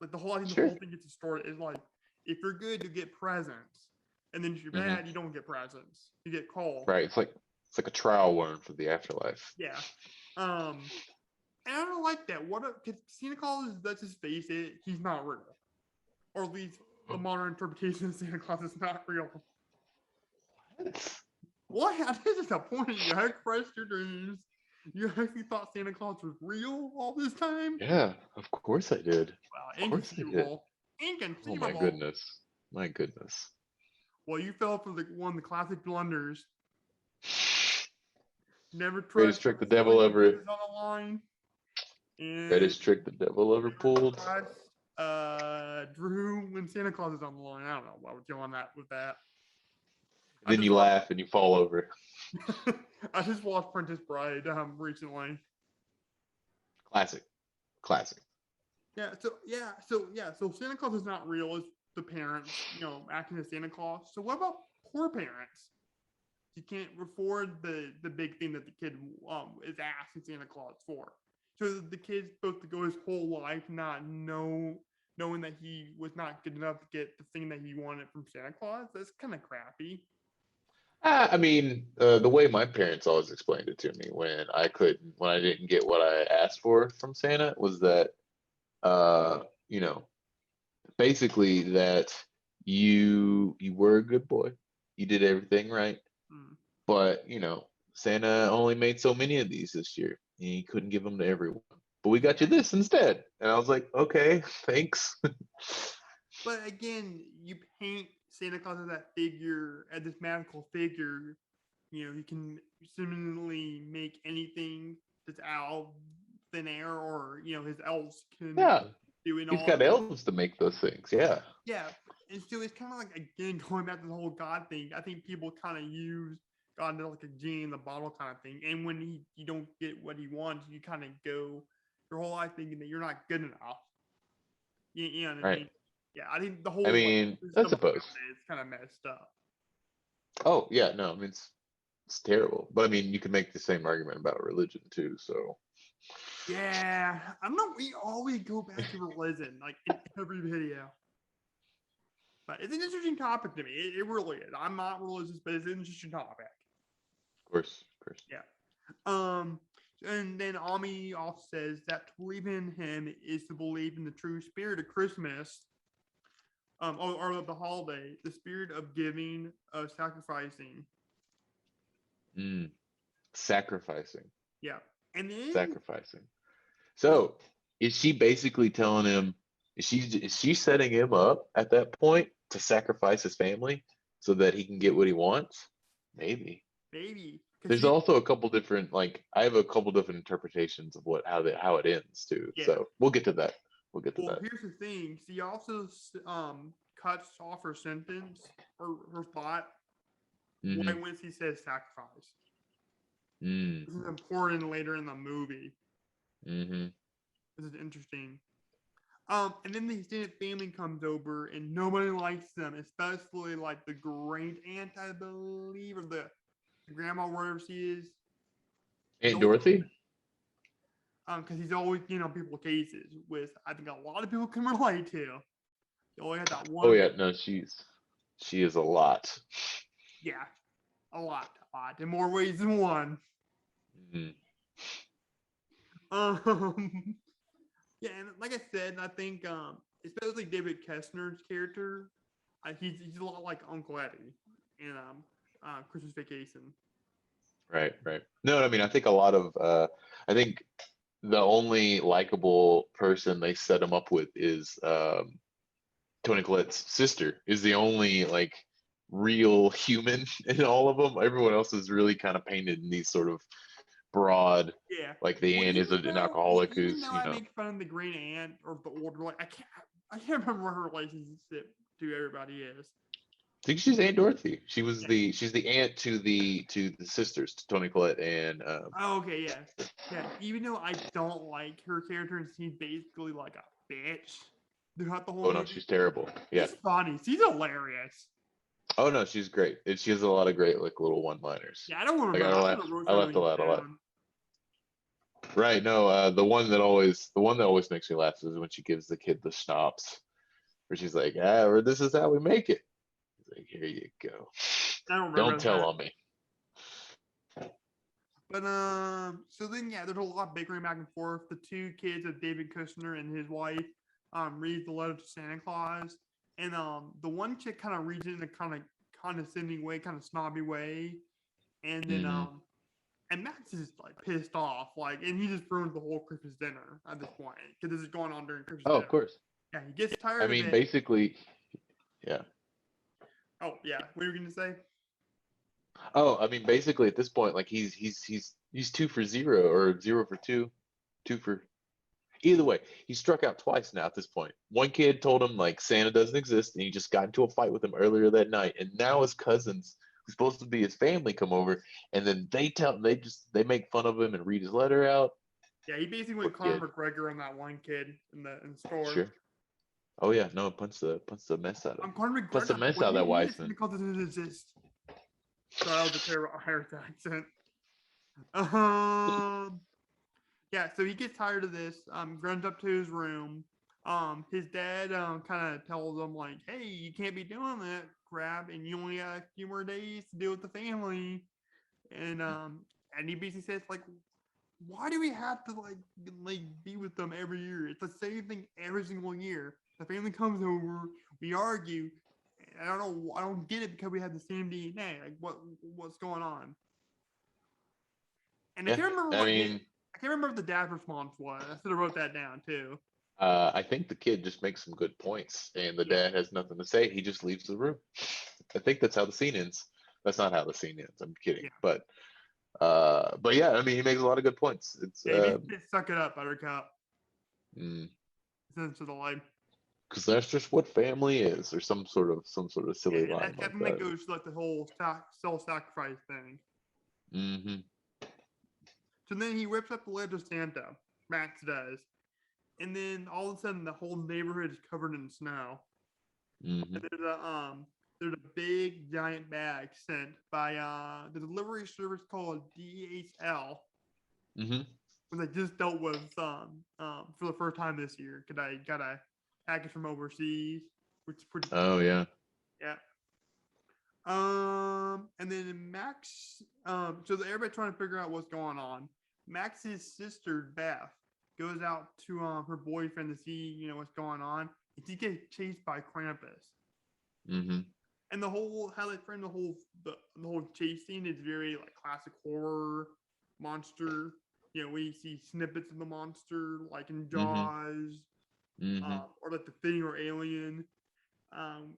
Like the whole, I think the Sure. whole thing gets distorted. Is like if you're good, you get presents, and then if you're Hmm. bad, you don't get presents. You get coal. Right. It's like a trial worm for the afterlife. Yeah. And I don't like that. Because Santa Claus is, let's just face it, he's not real. Or at least the modern interpretation of Santa Claus is not real. What? This is disappointing. You had crushed your dreams. You actually thought Santa Claus was real all this time? Yeah, of course I did. Wow, Of course I did. inconceivable. Oh my Inconceivable. goodness. My goodness. Well, you fell for one of the classic blunders. Never Greatest trust trick the someone devil you put ever this on the line. And greatest trick the devil ever never pulled. trust Drew when Santa Claus is on the line. I don't know why would you on that with that. And then you laugh and you fall over. I just watched Princess Bride recently. Classic. Classic. So Santa Claus is not real. It's the parents, acting as Santa Claus. So what about poor parents? You can't afford the big thing that the kid is asking Santa Claus for. So the kid's supposed to go his whole life not knowing that he was not good enough to get the thing that he wanted from Santa Claus. That's kind of crappy. I mean, the way my parents always explained it to me when I didn't get what I asked for from Santa was that, uh, you know, basically that you were a good boy, you did everything right, Mm. but Santa only made so many of these this year, and he couldn't give them to everyone. But we got you this instead, and I was like, okay, thanks. But again, you paint Santa Claus as that figure, as this magical figure. You can seemingly make anything that's out of thin air, or his elves can Yeah, do it he's all. got elves to make those things. Yeah. Yeah, and so it's kind of like, again, going back to the whole God thing. I think people kind of use God as like a genie in the bottle kind of thing. And when you don't get what he wants, you kind of go your whole life thinking that you're not good enough. You know what I Right. mean? Yeah, I think the I whole mean, I system suppose. is kind of messed up. Oh yeah, no, I mean it's terrible. But I mean, you can make the same argument about religion too. So Yeah, I don't know. We always go back to religion, like in every video. But it's an interesting topic to me. It really is. I'm not religious, but it's an interesting topic. of course, of course. Yeah. Um, and then Ami also says that to believe in him is to believe in the true spirit of Christmas, or of the holiday, the spirit of giving, of sacrificing. Sacrificing, Yeah. And then, sacrificing. So is she basically telling him? Is she setting him up at that point to sacrifice his family so that he can get what he wants? Maybe. maybe, because There's also a couple different I have a couple different interpretations of how it ends too. yeah. So we'll get to that. We'll get to Well, that. here's the thing. She also cuts off her sentence or her thought Mm-hmm. right when she says sacrifice. Mm, This is important later in the movie. mm-hmm. This is interesting. And then the extended family comes over, and nobody likes them, especially like the great aunt, I believe, or the grandma, wherever she is. Aunt Dorothy? Because he's always, people cases with, I think a lot of people can relate to. You only had that one. Oh yeah, no, she is a lot. Yeah, a lot, in more ways than one. Mm. Yeah, and like I said, I think especially David Kessner's character, he's a lot like Uncle Eddie in Christmas Vacation. Right, right. No, I mean, I think a lot of I think the only likable person they set him up with is Tony Collette's sister is the only real human in all of them. Everyone else is really kind of painted in these sort of broad, Yeah. like the aunt is an alcoholic who's, I make fun of the great aunt or the older, I can't remember what her relationship to everybody is. I think she's Aunt Dorothy. She's Yeah. the aunt to the sisters, to Tony Collette and Oh, okay, yeah. Yeah. Even though I don't like her character and she's basically like a bitch throughout the whole oh no, movie. she's terrible. Yeah. She's funny. She's hilarious. Oh no, she's great. And she has a lot of great little one-liners. Yeah, I don't want to Like remember. I laughed a lot. Down. Right. No, the one that always makes me laugh is when she gives the kid the schnapps, where she's like, or this is how we make it. He's like, here you go. I don't Don't remember tell that. on me. But so then yeah, there's a lot of bickering back and forth. The two kids of David Kushner and his wife read the letter to Santa Claus, and the one chick kind of reads it in a kind of condescending way, kind of snobby way, and then Hmm. and Max is like pissed off, like, and he just ruins the whole Christmas dinner at this point because this is going on during Christmas Oh, dinner. of course. Yeah, he gets I tired of mean, it. basically, yeah. Oh yeah, what were you gonna say? Oh, I mean, basically at this point, like he's 2 for 0 or 0 for 2, 2 for either way. He struck out twice now at this point. One kid told him like Santa doesn't exist, and he just got into a fight with him earlier that night. And now his cousins, who's supposed to be his family, come over, and then they make fun of him and read his letter out. Yeah, he basically Poor went Conor kid. McGregor on that one kid in the store. Sure. Oh yeah, no, punch the mess out of I'm him. Conor Punch the McGregor. mess What out do of you that mean this Weissman. because it doesn't exist? So that was a terrible Irish accent. Yeah, so he gets tired of this. Runs up to his room. His dad kind of tells him like, "Hey, you can't be doing that crap, and you only got a few more days to deal with the family." And and he basically says like, "Why do we have to like be with them every year? It's the same thing every single year. The family comes over, we argue. I don't know. I don't get it because we have the same DNA. Like, what's going on?" And I Yeah, can't remember I what his mean, I can't remember what the dad's response was. I should have wrote that down too. I think the kid just makes some good points, and the Yeah, dad has nothing to say. He just leaves the room. I think that's how the scene ends. That's not how the scene ends. I'm kidding, yeah, but yeah, I mean, he makes a lot of good points. It's yeah. He basically said, "Suck it up, Buttercup." mm, Sense of the life. because that's just what family is, or some sort of Yeah, silly and line I like think that that. goes to like the whole self-sacrifice thing. Hmm. So then he rips up the letter to Santa. Max does, and then all of a sudden the whole neighborhood is covered in snow. Hmm. And there's a big giant bag sent by the delivery service called DHL, Hmm. which I just dealt with for the first time this year because I got a package from overseas, which is pretty Oh cool. yeah. Yeah. And then Max, so everybody trying to figure out what's going on. Max's sister Beth goes out to her boyfriend to see what's going on, and she gets chased by Krampus. Hmm. And the whole how they frame the whole chase scene is very like classic horror monster. We see snippets of the monster like in Hmm. Jaws, Hmm. or like the Thing or Alien. Um,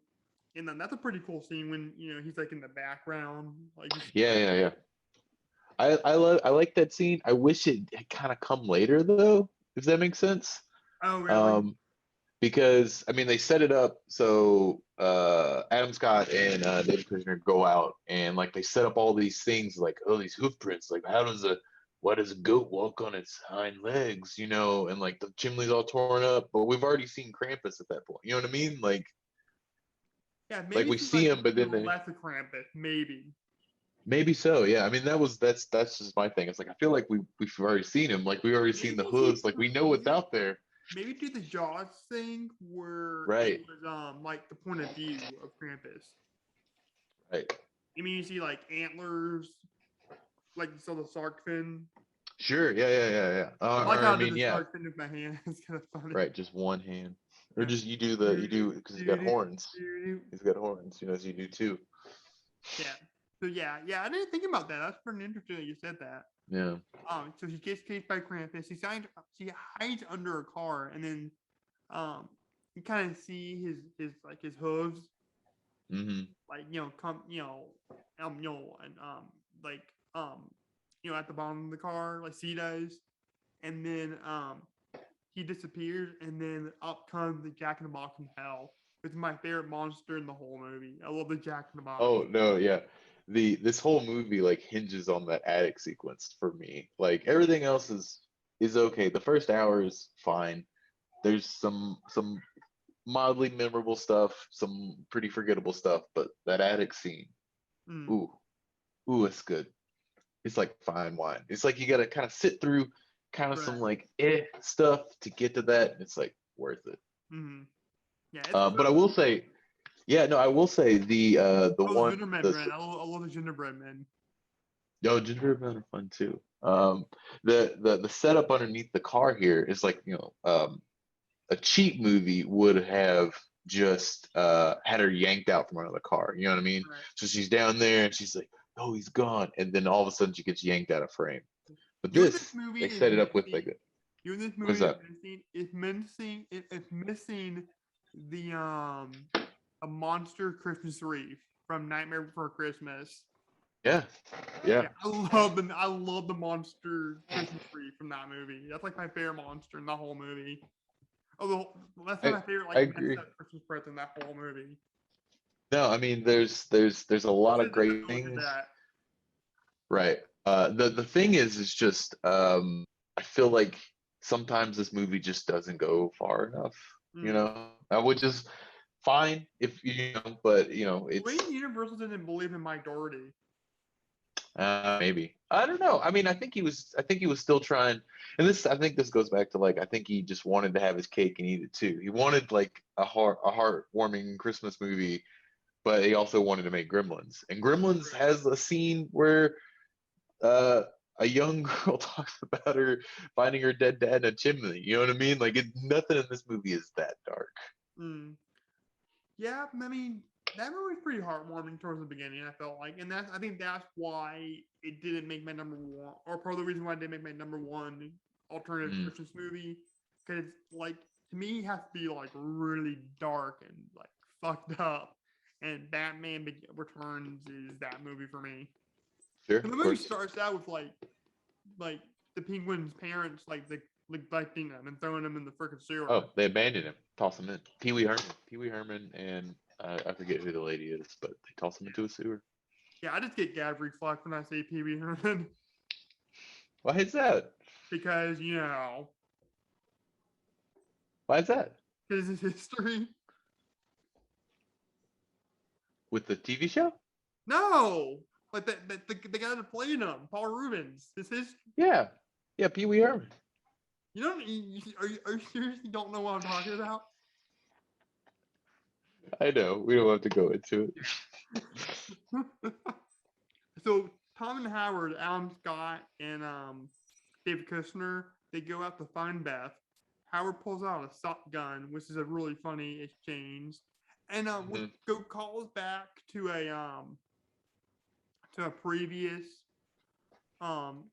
and then that's a pretty cool scene when he's like in the background, like he's Yeah, like, yeah, yeah. I like that scene. I wish it had kind of come later though, if that makes sense. oh really? Um, because I mean they set it up so Adam Scott and David Kushner go out and like they set up all these things like oh these hoof prints like why does a goat walk on its hind legs and like the chimney's all torn up but we've already seen Krampus at that point, you know what I mean, Yeah, like maybe we she's see like him but then less of Krampus, maybe. maybe so, yeah, I mean that's just my thing. It's like I feel like we've already seen him, like we already seen the Maybe she hooves, like we know what's out there. maybe do the Jaws thing where it Right, was like the point of view of Krampus. right. I mean, you see like antlers, like you saw the shark fin. Sure, yeah, yeah, yeah, yeah. I like Or I how I did mean, the yeah. shark fin with my hand. It's kind of funny. Right, just one hand. Or Yeah. just you do because he's got horns. Doo-doo-doo-doo-doo. He's got horns, as you do too. Yeah. So yeah, I didn't think about that. That's pretty interesting that you said that. Yeah. So she gets chased by Krampus. She hides under a car, and then you kind of see his hooves, Hmm. like come and like at the bottom of the car, like she does, and then he disappears, and then up comes the Jack in the Box from hell. It's my favorite monster in the whole movie. I love the Jack in the Box. Oh no, yeah. This whole movie like hinges on that attic sequence for me. Like everything else is okay. The first hour is fine. There's some mildly memorable stuff, some pretty forgettable stuff, but that attic scene, Mm. ooh, ooh, it's good. It's like fine wine. It's like you gotta kind of sit through kind of some Right. like stuff to get to that. And it's like worth it. Mm-hmm. Yeah, it's But I will say, yeah, no, I will say the oh, the one gingerbread the man. I love the gingerbread man. yo gingerbread men are fun too. The setup underneath the car here is like a cheap movie would have just had her yanked out from another car. You know what I mean? Right. So she's down there and she's like, "Oh, he's gone," and then all of a sudden she gets yanked out of frame. But You know what this this, movie they is set it up with missing? like, You know what this what is movie is that? missing? It's missing the a monster Christmas wreath from Nightmare Before Christmas. Yeah, yeah. Yeah, I love the monster Christmas wreath from that movie. That's like my favorite monster in the whole movie. Although that's not I my favorite I like messed agree. up Christmas present in that whole movie. No, I mean there's a lot This of isn't great really things. that. Right. The thing is just I feel like sometimes this movie just doesn't go far enough, Mm. which is fine if but Maybe it's Universal didn't believe in Minority. maybe. I don't know. I mean, I think he was still trying, and I think this goes back to like I think he just wanted to have his cake and eat it too. He wanted like a heartwarming Christmas movie, but he also wanted to make Gremlins. And Gremlins Right. has a scene where uh, a young girl talks about her finding her dead dad in a chimney. You know what I mean? Like nothing in this movie is that dark. Mm. Yeah, I mean that movie was pretty heartwarming towards the beginning. I felt like, and I think that's why it didn't make my number one, or part of the reason why it didn't make my number one alternative Mm, Christmas movie. Because like to me, it has to be like really dark and like fucked up. And Returns is that movie for me. sure, And the of movie course. starts out with like the penguin's parents like neglecting them and throwing them in the freaking sewer. Oh, they abandoned him, toss him in. Pee Wee Herman, and I forget who the lady is, but they toss him into a sewer. Yeah, I just get gag reflex when I say Pee Wee Herman Why is that? because Why is that? because it's history. With the TV show? No, like the guy that played him, Paul Rubens. It's his. Yeah, yeah, Pee Wee Herman. You don't. Are you serious? You don't know what I'm talking about? I know. We don't have to go into it. So Tom and Howard, Alan Scott, and David Kushner, they go out to find Beth. Howard pulls out a shotgun, which is a really funny exchange, and we Mhm, go calls back to a previous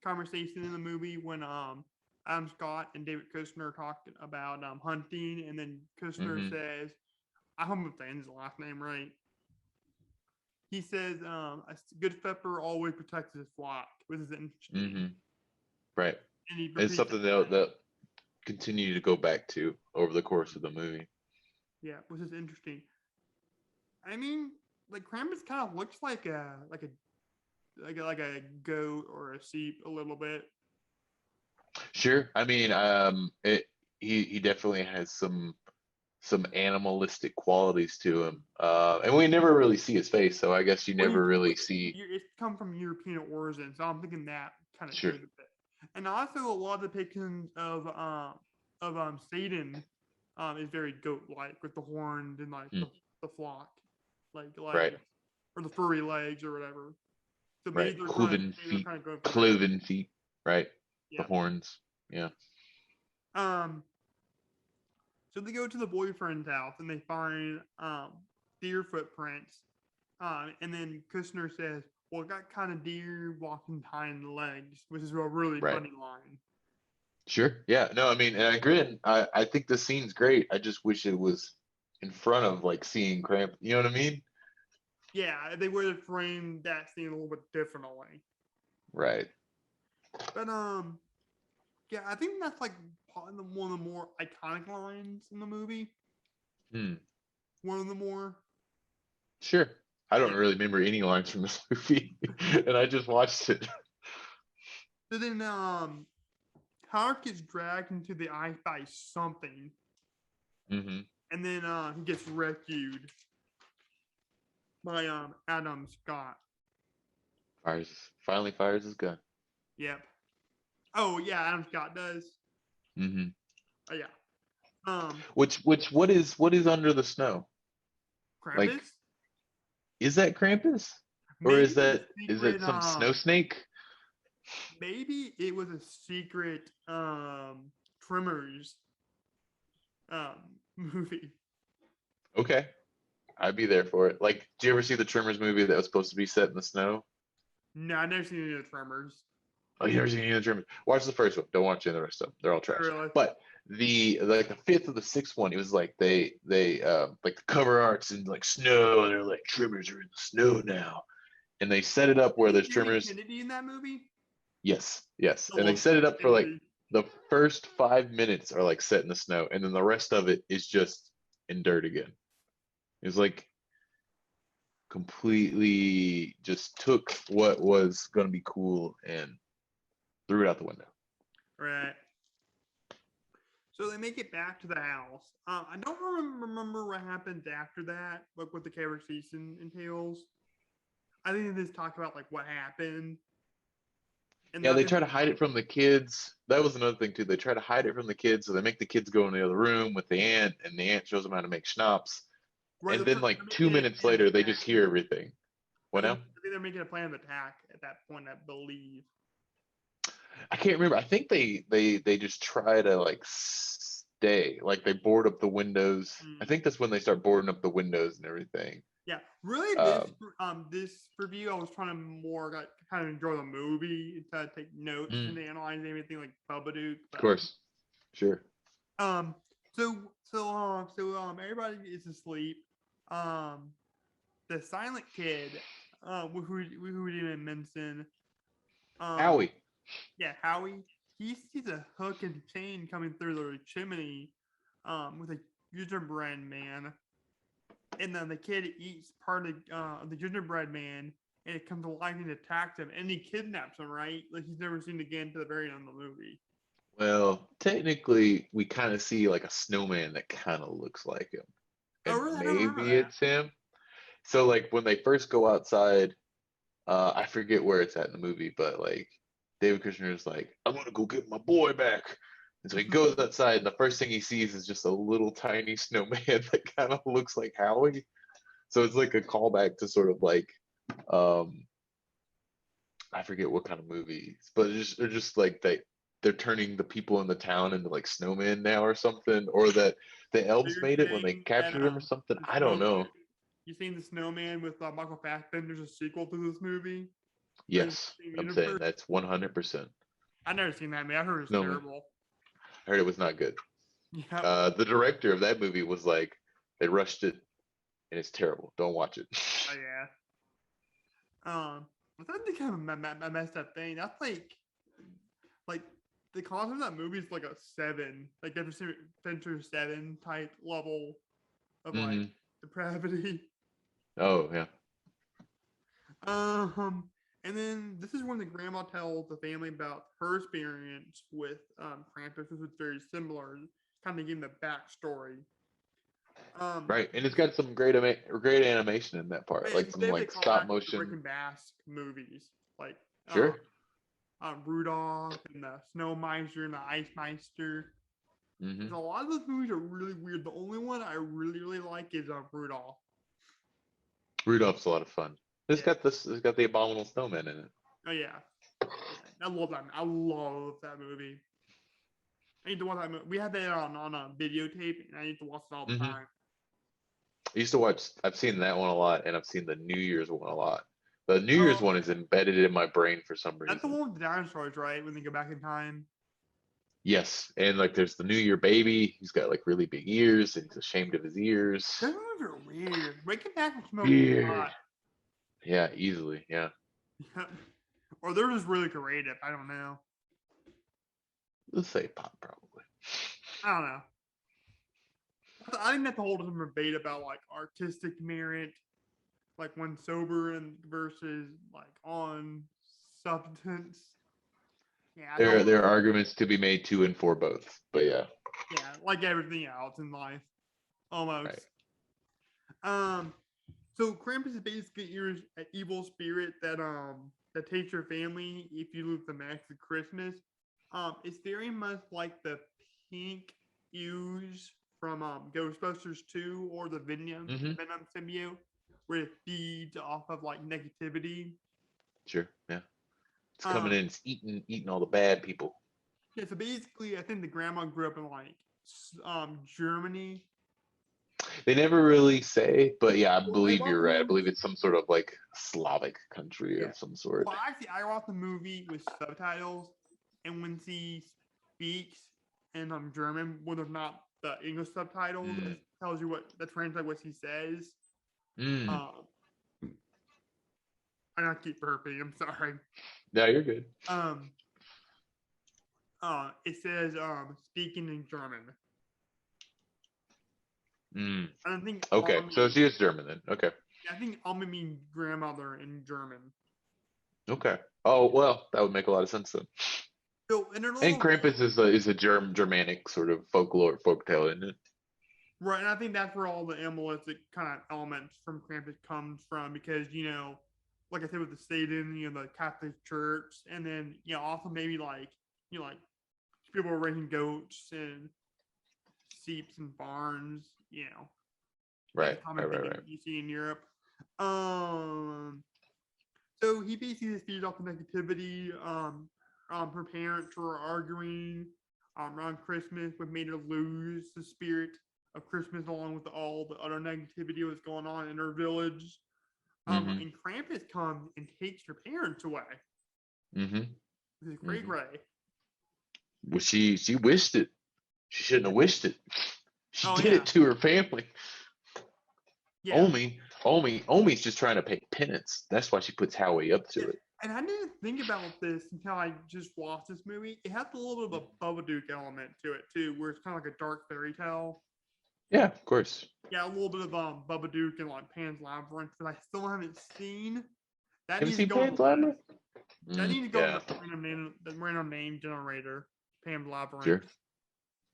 conversation in the movie when Adam Scott and David Kushner talked about hunting, and then Kushner mhm, says, "I hope I'm saying his last name right." He says, "A good pepper always protects his flock," which is interesting, mhm. Right. and he It's repeats it something that again. continue to go back to over the course of the movie. Yeah, which is interesting. I mean, like Krampus kind of looks like a goat or a sheep a little bit. Sure. I mean, he definitely has some animalistic qualities to him, and we never really see his face, so I guess you Well, never really see. it's come from European origin, so I'm thinking that kind of Sure. goes a bit. And also, a lot of depictions of Satan is very goat-like with the horns and like Mm, the flock, like right. legs or the furry legs or whatever. So Right. Cloven maybe they're feet. kind of going for that. Cloven feet. Right. The Yeah. horns. Yeah. Um. So they go to the boyfriend's house and they find deer footprints. And then Kushner says, "Well, I got kind of deer walking behind the legs," which is a really Right. funny line. Sure. Yeah. No, I mean, and I agree. And I think the scene's great. I just wish it was in front of like seeing Cramp. You know what I mean? Yeah, they would have framed that scene a little bit differently. Right. But yeah, I think that's like one of the more iconic lines in the movie. Hmm. One of the more. Sure. I don't Yeah. really remember any lines from this movie, and I just watched it. So then Howard gets dragged into the ice by something, Hmm. and then he gets rescued by Adam Scott. Fires finally fires his gun. Yep. Oh yeah, Adam Scott does. Hmm. Oh yeah. Um, Which what is under the snow? Like, Krampus. is that Krampus? Or Maybe it was a is that secret. some snow snake? Maybe it was a secret. Tremors. Movie. Okay. I'd be there for it. Like, do you ever see the Tremors movie that was supposed to be set in the snow? No, I've never seen any of the Tremors. Oh, you never seen any of the Tremors? Watch the first one. Don't watch any of the rest of them. They're all Not trash. really. But the fifth or the sixth one, it was like they like the cover art's in like snow, and they're like Tremors are in the snow now, and they set it up where Is there's Jamie Tremors. Kennedy in that movie? Yes, yes, I and they love set it Jamie up for like Kennedy. the first 5 minutes are like set in the snow, and then the rest of it is just in dirt again. It's like completely just took what was going to be cool and threw it out the window. Right. So they make it back to the house. I don't remember what happens after that, like what the conversation entails. I think they just talk about like what happened, and Yeah, then they they try to move hide it on. from the kids. That was another thing too. They try to hide it from the kids, so they make the kids go in the other room with the aunt, and the aunt shows them how to make schnapps. Right, And then like they're two making a minutes plan of later, they attack. just hear everything. What I now? think they're making a plan of attack at that point. I believe. I can't remember. I think they just try to like stay, like they board up the windows. I Hmm. think that's when they start boarding up the windows and everything. Yeah, really. Um, This review, I was trying to more like kind of enjoy the movie instead of take notes and of analyze anything like Babadook. But course, sure. um, everybody is asleep. Um, the silent kid, who we didn't mention, um, Howie. yeah, Howie. He sees a hook and chain coming through the chimney, with a gingerbread man, and then the kid eats part of the gingerbread man, and it comes alive and attacks him, and he kidnaps him. Right, like he's never seen again to the very end of the movie. Well, technically, we kind of see like a snowman that kind of looks like him, Oh, and really? I don't remember maybe that. it's him. So like when they first go outside, I forget where it's at in the movie, but like David Kushner is like, I'm gonna go get my boy back. And so he goes outside, and the first thing he sees is just a little tiny snowman that kind of looks like Howie. So it's like a callback to sort of like, um, I forget what kind of movies, but they're just like they're turning the people in the town into like snowmen now or something, or that the So elves you're made it when they saying that captured him or something. the I don't snowman, know. you seen the Snowman with Michael Fassbender's a sequel to this movie? Or in the Yes, same I'm saying universe? that's 100%. I never seen that movie. I heard it's Snowman. terrible. I heard it was not good. Yep. The director of that movie was like, they rushed it and it's terrible. Don't watch it. Oh yeah. But that's the kind of a messed up thing. That's like the concept of that movie is like a seven, like Adventure Seven type level of like Hmm. depravity. Oh yeah. Um, and then this is when the grandma tells the family about her experience with Krampus, which was very similar, kind of giving the backstory. Um, Right, and it's got some great animation in that part, like it's some definitely a like stop callback to the Rick motion. and Bass movies, like Sure. Rudolph and the Snow Meister and the Ice Meister. Hmm. Because a lot of those movies are really weird. The only one I really like is Rudolph. Rudolph's a lot of fun. Yeah. It's got the abominable snowman in it. Oh yeah. I love that. I love that movie. I need to watch that movie. We had that on a videotape, and I need to watch it all the Hmm. time. I used to watch. I've seen that one a lot, and I've seen the New Year's one a lot. The New Year's Oh, one is embedded in my brain for some that's the reason. one with the dinosaurs, right? When they go back in time. Yes, and like there's the New Year baby. He's got like really big ears, and he's ashamed of his ears. Those movies are weird. Breaking Back from smoking Weird. pot. Yeah, easily. Yeah. Or they're just really creative. I don't know. Let's say pop probably. I don't know. I think that's a whole different debate about like artistic merit, like when sober and versus like on substance. Yeah, I don't. There are arguments to be made to and for both, but yeah, Yeah, like everything else in life, almost. right. Um, so Krampus is basically an evil spirit that takes your family if you lose the max at Christmas. It's very much like the pink ooze from Ghostbusters 2 or the Hmm. Venom symbiote, where it feeds off of like negativity. Sure. Yeah. It's coming Um, in. It's eating all the bad people. yeah, so basically, I think the grandma grew up in like Germany. They never really say, but yeah, I Well, believe you're right. I believe it's some sort of like Slavic country yeah. of some sort. Well, actually, I watched the movie with subtitles, and when she speaks in German, when there's not the English subtitles, it Mm. tells you what that translates what she says. Mm. Um, I not keep burping. I'm sorry. Yeah, you're good. Um, it says speaking in German. Mm. I don't think Okay, so Ami. she is German then. Okay. I think Ami means grandmother in German. Okay. Oh well, that would make a lot of sense then. So in her And little Krampus is a Germanic sort of folklore folktale, isn't it? right, and I think that's where all the animalistic kind of elements from Krampus comes from because like I said with the Satan, the Catholic Church, and then also maybe like like people were raising goats and sheep and barns, like a Right. common Right. thing Right. Right. you see in Europe. Um, so he basically just feeds off the negativity. Her parents were arguing around Christmas, what made her lose the spirit of Christmas, along with all the other negativity that was going on in her village. Mm-hmm. And Krampus comes and takes her parents away. Mm-hmm. This is cray Mm-hmm. cray. Well, she wished it. She shouldn't have wished it. She Oh did yeah, it to her family. yeah, Omi's just trying to pay penance. That's why she puts Howie up yeah. to it. And I didn't think about this until I just watched this movie. It has a little bit of a Babadook element to it too, where it's kind of like a dark fairy tale. Yeah, of course. Yeah, a little bit of Babadook and like Pan's Labyrinth, but I still haven't seen. That Haven't needs to seen go on the Pan's list. Labyrinth? That Mm, needs to go on yeah, the random name generator. Pan's Labyrinth sure.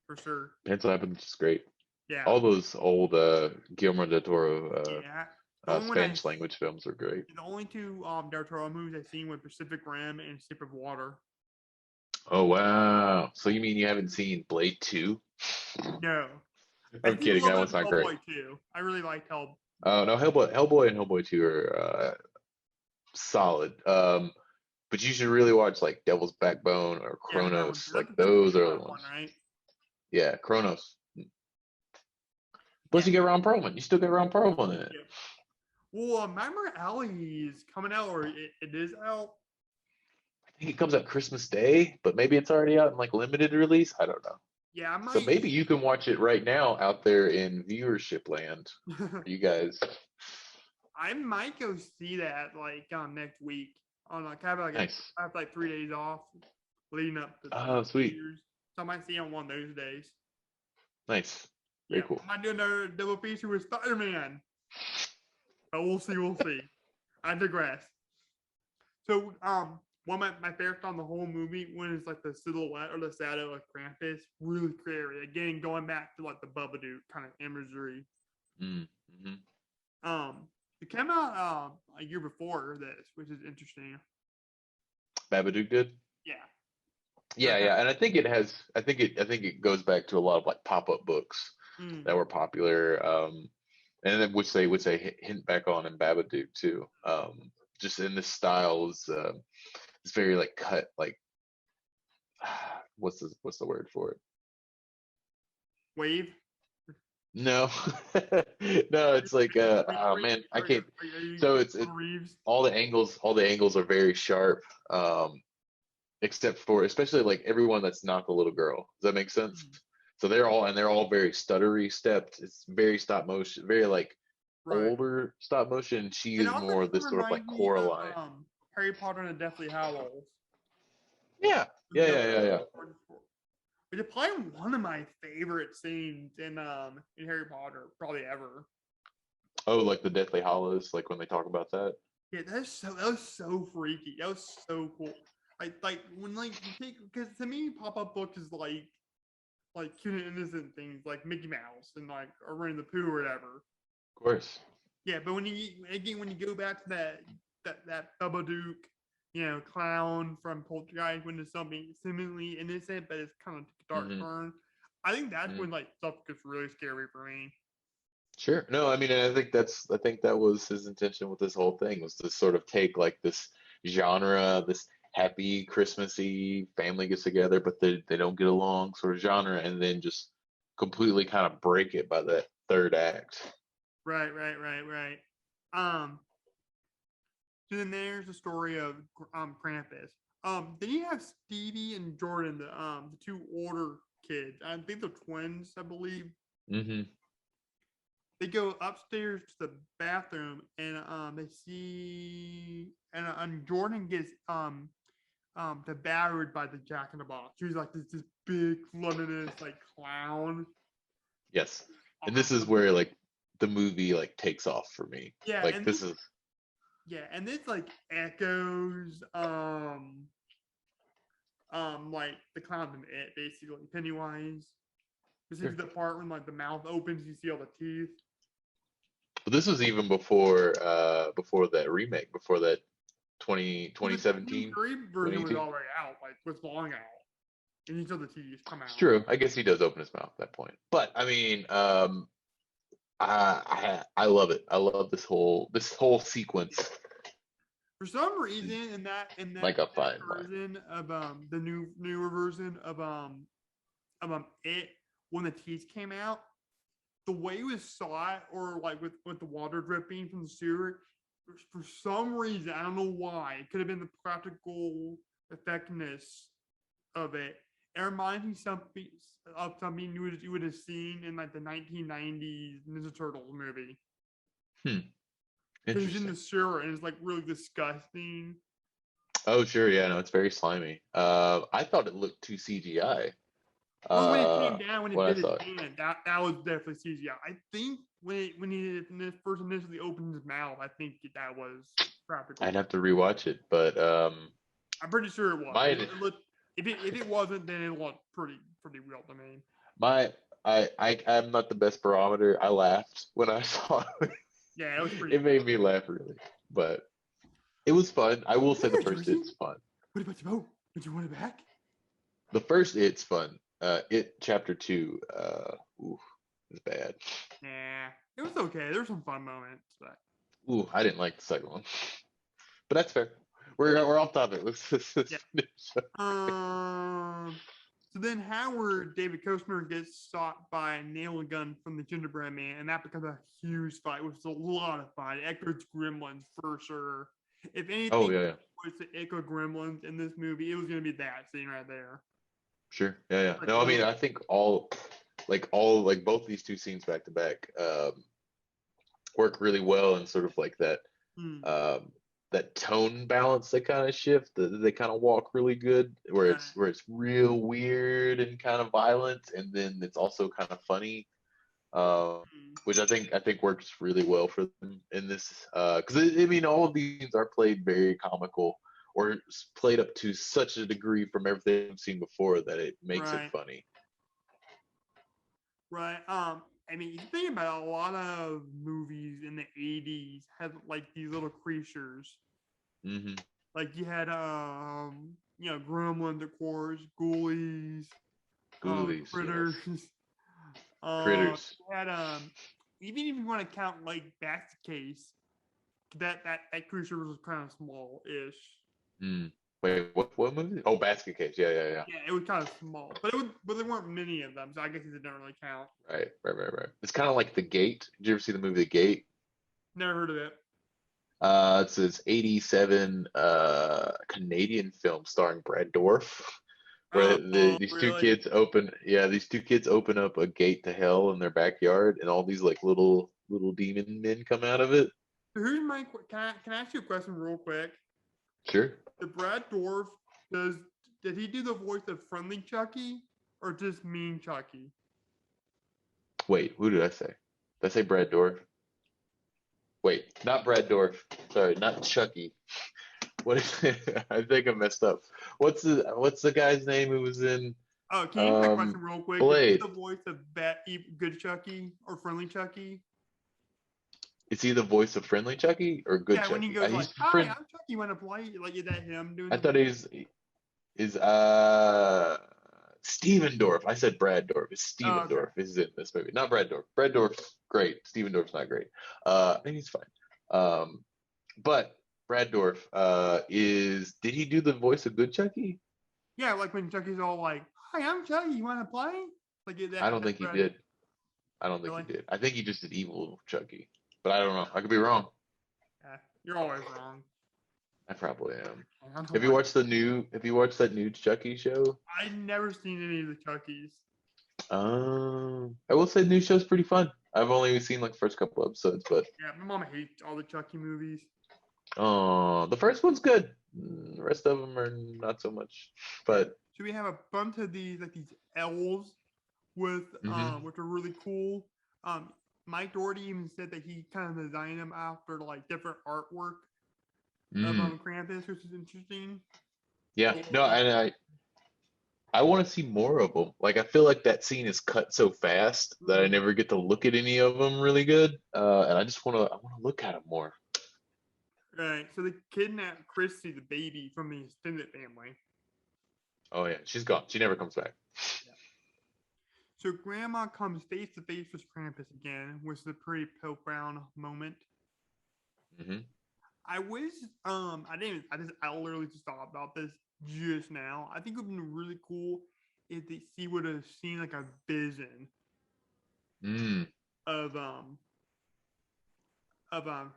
for sure. Pan's Labyrinth is great. Yeah, All those old Guillermo del Toro yeah. The only one I Spanish language films are great. the only two Del Toro movies I've seen were Pacific Rim and Shape of Water. Oh wow! So you mean you haven't seen Blade 2? No, I'm I've seen a kidding. little That bit one's of not great. Hellboy too. I really liked Hellboy. Oh no, Hellboy and Hellboy 2 are solid. But you should really watch like Devil's Backbone or Yeah, that one. Chronos. That's Like that's the those are the Pixar one, ones. right? Yeah, Chronos. Plus Yeah, you get Ron Perlman. You still get Ron Perlman in it. yeah. Well, Nightmare Alley is coming out, or it is out. I think it comes out Christmas Day, but maybe it's already out in like limited release. I don't know. Yeah, I So might. maybe you can watch it right now out there in viewership land for you guys. I might go see that like next week. On like Nice. I have like 3 days off leading up to Oh, New sweet. Year's, so I might see it on one of those days. Nice. Very Yeah, cool. I might do another double feature with Spider Man, but we'll see. We'll see. I digress. So one of my favorite on the whole movie when it's like the silhouette or the shadow of Krampus, really clear. Again, going back to like the Babadook kind of imagery. Mm-hmm. It came out a year before this, which is interesting. Babadook did. Yeah. So Yeah, yeah, and I think it has. I think it goes back to a lot of like pop-up books mm, that were popular, and then which they hint back on in Babadook too. Just in this style is it's very like cut like what's the word for it? Wave. No, no, it's like oh man, I can't. Are you So it's Reeves? all the angles are very sharp. Except for especially like everyone that's not the little girl. Does that make sense? Mm, So they're all very stuttery stepped. It's very stop motion, very like right. older stop motion. She It is also more kind of this sort of like reminds me of Coraline. Harry Potter and the Deathly Hallows. Yeah, yeah, yeah, yeah, yeah. Which is probably one of my favorite scenes in Harry Potter, probably ever. Oh, like the Deathly Hollows, like when they talk about that. Yeah, that was so freaky. That was so cool. Like when like you take because to me pop up book is like cute and innocent things like Mickey Mouse and like or Winnie the Pooh or whatever. Of course. Yeah, but when you go back to that Babadook clown from Poltergeist went into something seemingly innocent, but it's kind of a dark Hmm. turn. I think that's Hmm. when like stuff gets really scary for me. Sure. No, I mean, and I think that was his intention with this whole thing was to sort of take like this genre, this happy Christmassy family gets together, but they don't get along sort of genre, and then just completely kind of break it by that third act. Right, right, right, right. Um, so then there's the story of Krampus. Then you have Stevie and Jordan, the two older kids. I think they're twins, I believe. Hmm. They go upstairs to the bathroom and they see and Jordan gets devoured by the Jack in the Box. She's like this big gluttonous like clown. Yes. And this is Awesome. where like the movie like takes off for me. Yeah, Like this is and this like echoes like the clown from It, basically Pennywise. Specifically sure. the part when like the mouth opens, you see all the teeth. But this was even before that remake, before that Well, the Jim 2017, Carrey version was 2018. already out, like was long out, and you saw the teeth come It's out. true. I guess he does open his mouth at that point. But I mean, I love it. I love this whole sequence. For some This is reason, in like a that fine line. version of the newer version of It, when the teeth came out, the way we saw it, or like with the water dripping from the sewer, for some reason, I don't know why, it could have been the practical effectiveness of it. It reminds me of something you would have seen in like the 1990s Ninja Turtles movie. Hmm. Because he's in Interesting. the sewer and it's like really disgusting. Oh, sure. Yeah, no, it's very slimy. I thought it looked too CGI. Well, when it came down, when it When I bit his saw it. hand, that was definitely CGI. I think when he first initially opened his mouth, I think that was I'd practical. have to rewatch it, but I'm pretty sure it was. my It looked if it wasn't, then it looked pretty real to me. my I'm not the best barometer. I laughed when I saw it. Yeah, it was pretty It real. made me laugh really, but it was fun. I will say the Hey, first Jersey, it's fun. what about your boat? Did you want it back? The first it's fun. It chapter two, ooh, is bad. Yeah, it was okay. There were some fun moments, but Ooh, I didn't like the second one, but that's fair. We're off topic. Let's yeah. finish. Um. So then Howard, David Costner, gets shot by a nail gun from the gingerbread man, and that becomes a huge fight, which is a lot of fun. It echoes Gremlins for sure. If Oh anything yeah, yeah, was to echo Gremlins in this movie, it was going to be that scene right there. sure, yeah, yeah. Like No, I mean really, I think all like both these two scenes back to back work really well and sort of like hmm, um, that tone balance they kind of shift. They kind of walk really good, where right, it's real weird and kind of violent, and then it's also kind of funny, hmm, which I think works really well for them in this. Because I mean, all of these scenes are played very comical or played up to such a degree from everything I've seen before that it makes it right, funny. right. I mean, you think about a lot of movies in the '80s had like these little creatures. Hmm. Like you had Gremlins, of course, Ghoulies, Ghoulies, yes, Critters. critters. You had even if you want to count like Bat's case, that creature was kind of small-ish. Mm. Wait, what movie? Oh, Basket Case. Yeah, yeah, yeah. Yeah, it was kind of small, but there weren't many of them, so I guess it didn't really count. Right, right, right, right. It's kind of like The Gate. Did you ever see the movie The Gate? Never heard of it. It's this 87 Canadian film starring Brad Dourif, where Oh, these two really? kids open yeah, these two kids open up a gate to hell in their backyard and all these like little demon men come out of it. So here's my can I ask you a question real quick? Sure. Did Brad Dorf does did he do the voice of friendly Chucky or just mean Chucky? Wait, who did I say? Did I say Brad Dourif? Wait, not Brad Dourif. Sorry, not Chucky. What is it? I think I messed up. What's the guy's name who was in Oh, can you answer my question real quick? Did he do Blade? the voice of Good Chucky or friendly Chucky? Is he the voice of Friendly Chucky or Good Yeah, when he Chucky? goes like, He's "Hi, friend. I'm Chucky. Want to play?" Like, is that him doing I the thought voice? is Steven Dorff. I said Brad Dorff. It's Oh, Steven okay. Dorff is in this movie, not Brad Dorff. Brad Dorff's great. Steven Dorff's not great. I think he's fine. But Brad Dorff is. Did he do the voice of Good Chucky? Yeah, like when Chucky's all like, "Hi, I'm Chucky. You want to play?" Like, is I that don't that's think he Brad? did. I don't think he Really? did. I think he just did evil Chucky. But I don't know. I could be wrong. Yeah, you're always wrong. I probably am. I don't know Have you why. watched the new? Have you watched that new Chucky show? I've never seen any of the Chuckies. I will say the new show's pretty fun. I've only seen like the first couple episodes, but Yeah, my mom hates all the Chucky movies. the first one's good. The rest of them are not so much. But So we have a bunch of these like these elves with mhm. which are really cool. Um, Mike Doherty even said that he kind of designed them after like different artwork of Mm, Krampus, which is interesting. yeah, no, and I want to see more of them. Like I feel like that scene is cut so fast that I Mhm. never get to look at any of them really good. And I want to look at them more. Right. So they kidnap Chrissy, the baby, from the extended family. Oh yeah, she's gone. She never comes back. Yeah. So Grandma comes face to face with Krampus again, which is a pretty profound moment. Hmm. I wish I didn't I literally just thought about this just now. I think it would have been really cool if they see would have seen like a vision Mm. of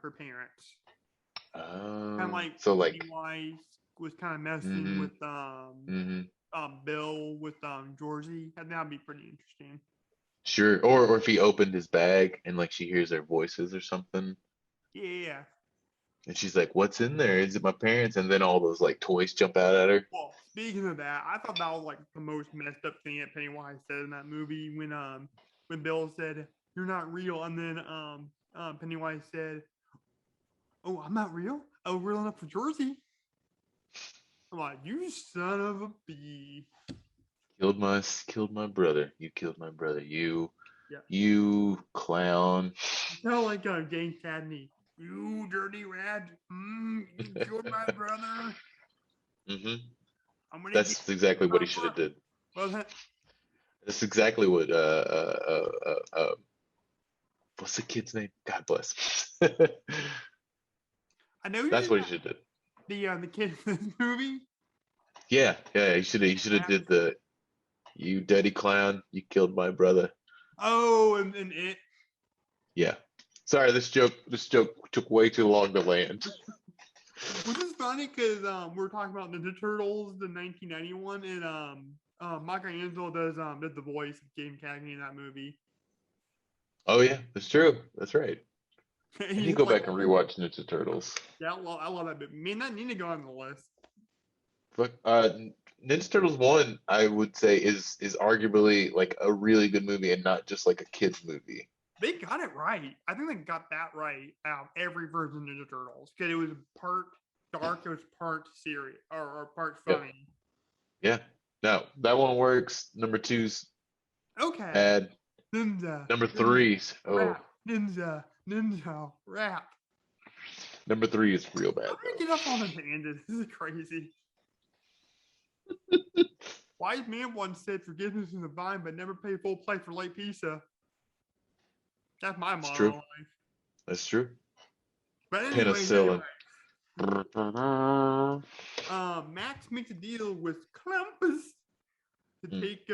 her parents. Kind of like So like, Pennywise was kind of messing hmm with hmm Bill with Georgie. And that'd be pretty interesting. sure. Or if he opened his bag and like she hears their voices or something, Yeah, yeah, yeah. and she's like, "What's in there? Is it my parents?" And then all those like toys jump out at her. Well, speaking of that, I thought that was like the most messed up thing that Pennywise said in that movie when Bill said, "You're not real," and then Pennywise said, "Oh, I'm not real. Oh, real enough for Jersey." I'm like, "You son of a bee." Killed my brother. You killed my brother. Yeah. You clown. Sound like Jane Cadney. You dirty rat. You killed my brother. Hmm. I'm gonna get That's exactly what my he should have butt. did. Well, that, That's exactly what what's the kid's name? God bless. I know you That's did what he should have did. the kid in this movie. Yeah, yeah, he should have did the you dirty clown, you killed my brother. Oh, and it Yeah. Sorry, this joke took way too long to land. which is funny because we're talking about Ninja Turtles, the 1991, and Michelangelo did the voice of Game Cagney in that movie. Oh yeah, that's true. That's right. I need to He's go like, back and rewatch Ninja Turtles. yeah, I love that bit. Me and that need to go on the list. But Ninja Turtles 1, I would say is arguably like a really good movie and not just like a kids movie. They got it right. I think they got that right out of every version of Ninja Turtles because it was part dark, it was part serious or part Yep. funny. Yeah. No, that one works. Number two's Okay, bad. ninja, Number ninja, three's rap, ninja, rap. number three is real I'm bad gonna though. get off on a tangent. This is crazy. Wise man once said forgiveness is divine, but never pay full price for late pizza. That's my It's motto in true. life. That's true. But anyway, Penicillin. Mm. Max makes a deal with Krampus to take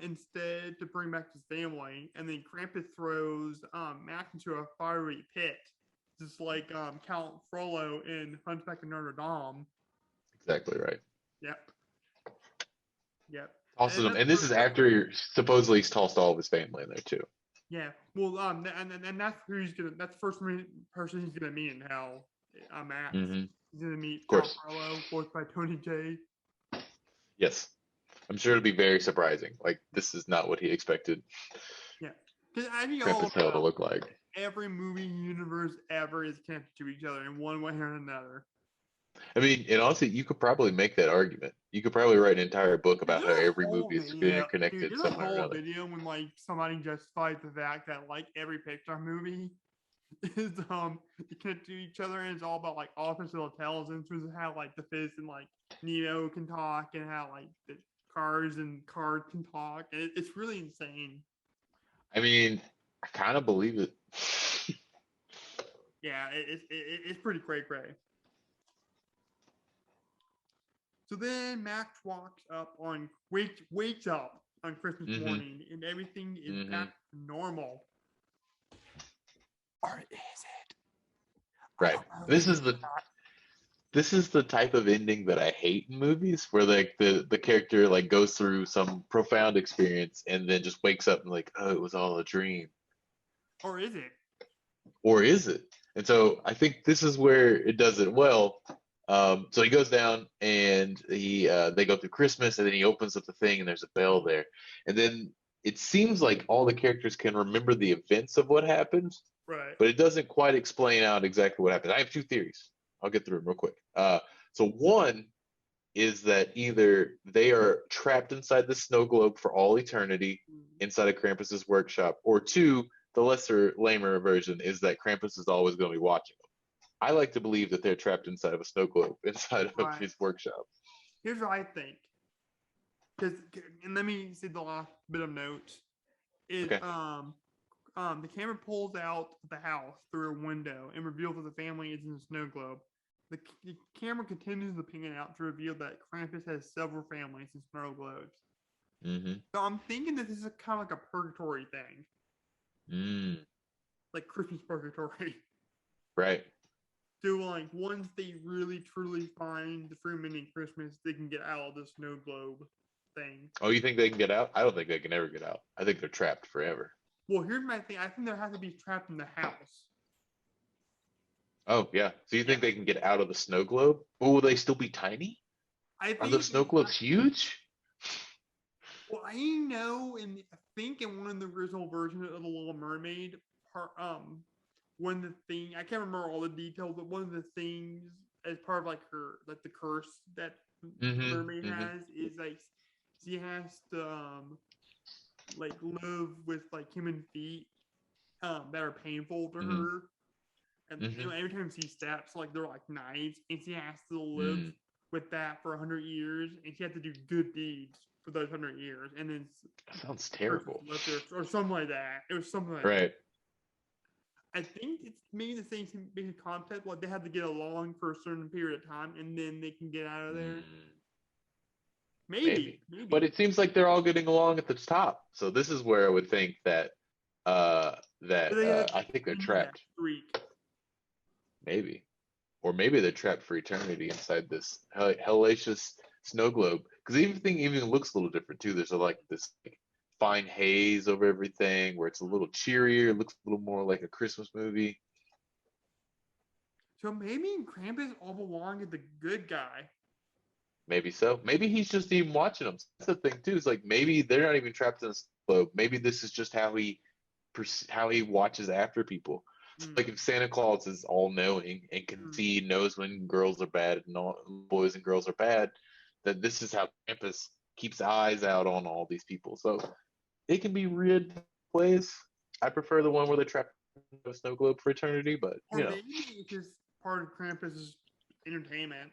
instead to bring back his family, and then Krampus throws Max into a fiery pit, just like Count Frollo in Hunchback of Notre Dame. Exactly right. Yep, yep. And Tosses him, that's and this is after supposedly he's tossed all of his family in there too. yeah. Well, and that's who he's gonna. That's the first person he's gonna meet in hell. Max. Hmm. He's gonna meet Of Count course. Frollo, voiced by Tony J. Yes. I'm sure it'll be very surprising. Like this is not what he expected Yeah, because I think all Krampus Hell to about look like. every movie universe ever is connected to each other in one way or another. I mean, and honestly, you could probably make that argument. You could probably write an entire book Dude, about how every movie is Dude, interconnected there's a somehow or whole another. video when like somebody justifies the fact that like every Pixar movie is you connect to each other, and it's all about like artificial intelligence, which is how like the Fizz and like Neo can talk, and how like the cars and cards can talk. It's really insane. I mean, I kind of believe it. Yeah, it's pretty cray. So then Max wakes up on Christmas Hmm. morning, and everything is back Hmm. to normal. Or is it? I Right. don't know if This it is is the or not. this is the type of ending that I hate in movies, where like the character like goes through some profound experience and then just wakes up and like, oh, it was all a dream. Or is it? Or is it? And so I think this is where it does it well. So he goes down and they go through Christmas, and then he opens up the thing and there's a bell there, and then it seems like all the characters can remember the events of what happened, Right. but it doesn't quite explain out exactly what happened. I have two theories. I'll get through them real quick. So one is that either they are trapped inside the snow globe for all eternity inside of Krampus's workshop, or two, the lesser, lamer version is that Krampus is always going to be watching them. I like to believe that they're trapped inside of a snow globe inside of Right. his workshop. Here's what I think. Because and let me see the last bit of notes. Is Okay. the camera pulls out the house through a window and reveals that the family is in a snow globe. The camera continues to pan out to reveal that Krampus has several families in snow globes. Mm-hmm. So I'm thinking that this is kind of like a purgatory thing, Mm. like Christmas purgatory. Right. So like once they really truly find the true meaning of Christmas, they can get out of the snow globe thing. Oh, you think they can get out? I don't think they can ever get out. I think they're trapped forever. Well, here's my thing. I think there has to be trapped in the house. Oh, yeah. So you Yeah, think they can get out of the snow globe? But will they still be tiny? I Are those think snow they have. globes huge? Well, I know, and I think in one of the original versions of the Little Mermaid, one of the thing I can't remember all the details, but one of the things as part of like her like the curse that the Mm-hmm. mermaid Mm-hmm. has is like she has to like live with like human feet that are painful to Mm-hmm. her. And Mm-hmm. every time she steps, like they're like knives, and she has to live Mm. with that for 100 years, and she has to do good deeds for those 100 years, and then That sounds curses terrible. left her, or something like that. It was something like that. Right. I think it's maybe the same basic concept. Like they have to get along for a certain period of time, and then they can get out of there. Mm. Maybe, Maybe. But maybe. it seems like they're all getting along at the top. So this is where I would think that But they have I think they're continue that trapped. streak. Maybe. Or maybe they're trapped for eternity inside this hellacious snow globe. Because everything even looks a little different too. There's like this like, fine haze over everything where it's a little cheerier. It looks a little more like a Christmas movie. So maybe Krampus all belong as the good guy. Maybe so. Maybe he's just even watching them. That's the thing too. It's like maybe they're not even trapped in a globe. Maybe this is just how he watches after people. So Mm, like if Santa Claus is all knowing and can mm. see knows when girls are bad and all boys and girls are bad, that this is how Krampus keeps eyes out on all these people. So it can be weird ways. I prefer the one where they're trapped in a snow globe for eternity, but Or maybe it's just part of Krampus's entertainment.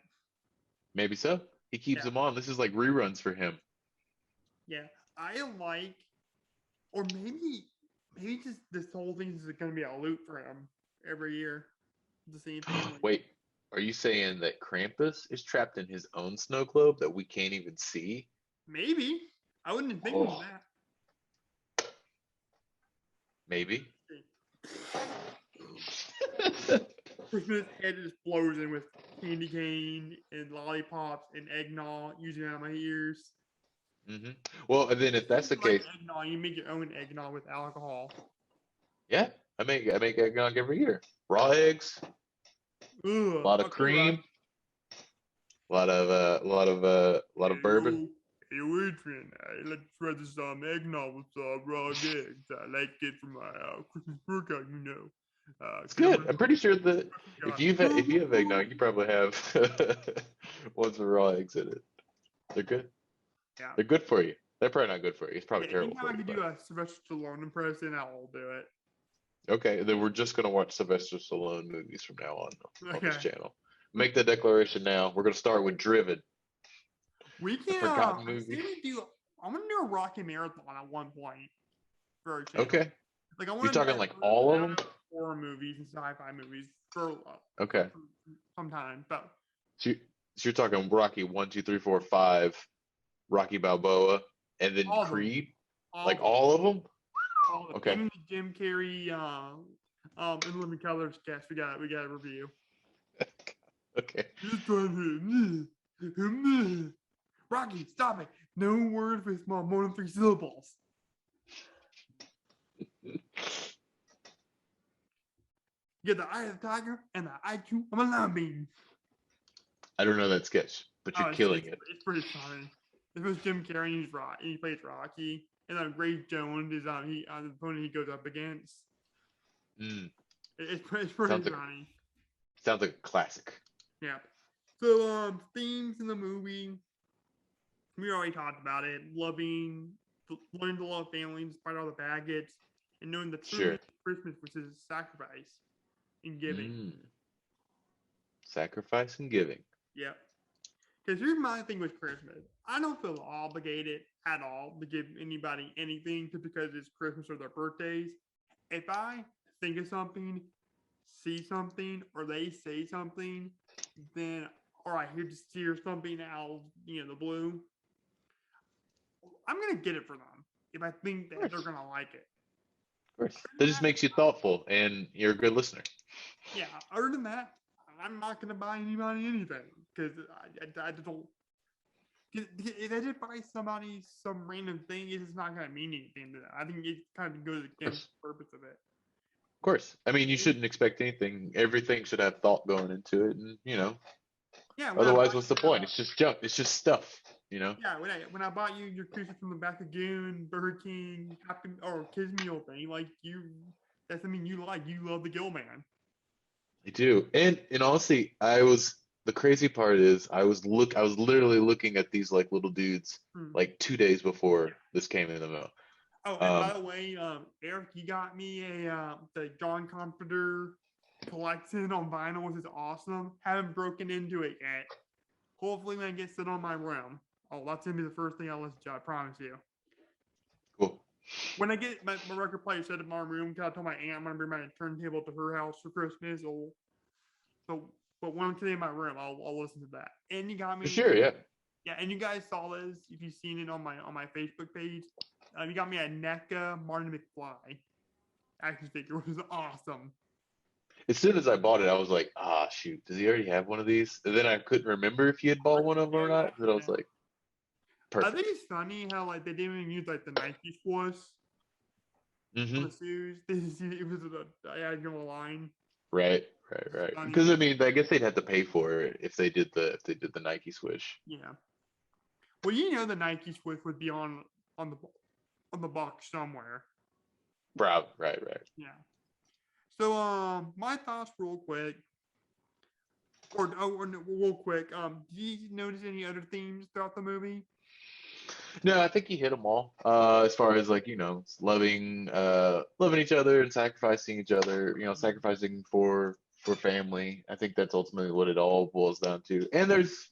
maybe so. He keeps Yeah, them on. This is like reruns for him. yeah. I like, or maybe just this whole thing is going to be a loop for him every year. The same family. Wait, are you saying that Krampus is trapped in his own snow globe that we can't even see? Maybe. I wouldn't think of Oh, that. maybe. Christmas head just blows in with candy cane and lollipops and eggnog using out of my ears. Hmm. Well, and then if that's If the you like case, eggnog, you make your own eggnog with alcohol. yeah, I make eggnog every year. Raw eggs, a Ugh. lot of Okay, Rod. cream, a lot of bourbon. Hello. Hello, Adrian. Let's try this eggnog with raw eggs. I like it for my Christmas workout, you know. It's Cause I'm good. I'm pretty sure that a if you have eggnog, you probably have ones with raw eggs in it. They're good. yeah. They're good for you. They're probably not good for you. It's Yeah, probably terrible anytime for I you, can but do a Sylvester Stallone impression, I'll do it. Okay, then we're just gonna watch Sylvester Stallone movies from now on this Okay. channel. Make the declaration now. We're gonna start with Driven, We the can forgotten I say movie. we do I'm gonna do a Rocky marathon at one point for our channel. Okay, Like I you're want to talking dive like through all of them. out horror movies and sci-fi movies for Okay, some time. But so, so you're talking Rocky 1, 2, 3, 4, 5, Rocky Balboa, and then all of them. Creed, All like of them. all of them. All of them. Okay, Even the Jim Carrey and Living Colors cast we got to review. okay. This time here. Rocky, stop it. No words with more than 3 syllables. You get the eye of the tiger and the IQ of a lima bean. I don't know that sketch, but you're Oh, killing it. it's pretty funny. It was Jim Carrey and he plays Rocky. And then Grace Jones is the opponent he goes up against. Mm, It's pretty sounds like funny. sounds like a classic. Yeah. So themes in the movie, we already talked about it. Learning to love family despite all the baggage, and knowing the true meaning Sure. of Christmas, which is sacrifice and giving. Mm, sacrifice and giving. Yep. Because here's my thing with Christmas. I don't feel obligated at all to give anybody anything just because it's Christmas or their birthdays. If I think of something, see something, or they say something, then or I hear something out of the blue, I'm gonna get it for them if I think Of that they're course. gonna like it. Of course. Other That than just that, makes you thoughtful and you're a good listener. yeah. Other than that, I'm not gonna buy anybody anything because I just don't. If I just buy somebody some random thing, it's just not gonna mean anything to them. I think it kind of goes Of against course. the purpose of it. Of course. I mean, you shouldn't expect anything. Everything should have thought going into it, and Yeah, when I otherwise, bought what's the point? It's just junk. It's just stuff. yeah when I bought you your creature from the back of Goon, Burger King, Happy or Kids Meal thing, like that's something you like. You love the Gill Man. I do. And in honesty, the crazy part is I was literally looking at these like little dudes Hmm. like 2 days before this came in the mail. Oh, and by Um, the way, Eric, you got me the John Comforter collection on vinyl, which is awesome. Haven't broken into it yet. Hopefully, when I get set on my room. Oh, that's gonna be the first thing I listen to. I promise you. cool. When I get my record player set in my room, cause I told my aunt I'm gonna bring my turntable to her house for Christmas. So, but when I'm sitting in my room, I'll listen to that. And you got For me, sure, yeah. yeah. And you guys saw this if you've seen it on my Facebook page. You got me a NECA Martin McFly action figure, which is awesome. As soon as I bought it, I was like, ah, shoot, does he already have one of these? And then I couldn't remember if he had bought one of them or not. But I was like, I think perfect. it's funny how like they didn't even use like the Nike swoosh on Hmm. the shoes. It was a diagonal line. Right, Which is right. Because funny. I mean, I guess they'd have to pay for it if they did the Nike Swish. Yeah. Well, the Nike swoosh would be on the on the box somewhere. Right. Yeah. So my thoughts real quick. Or no, real quick. Do you notice any other themes throughout the movie? No, I think you hit them all. As far as like loving each other and sacrificing each other. Sacrificing for family. I think that's ultimately what it all boils down to. And there's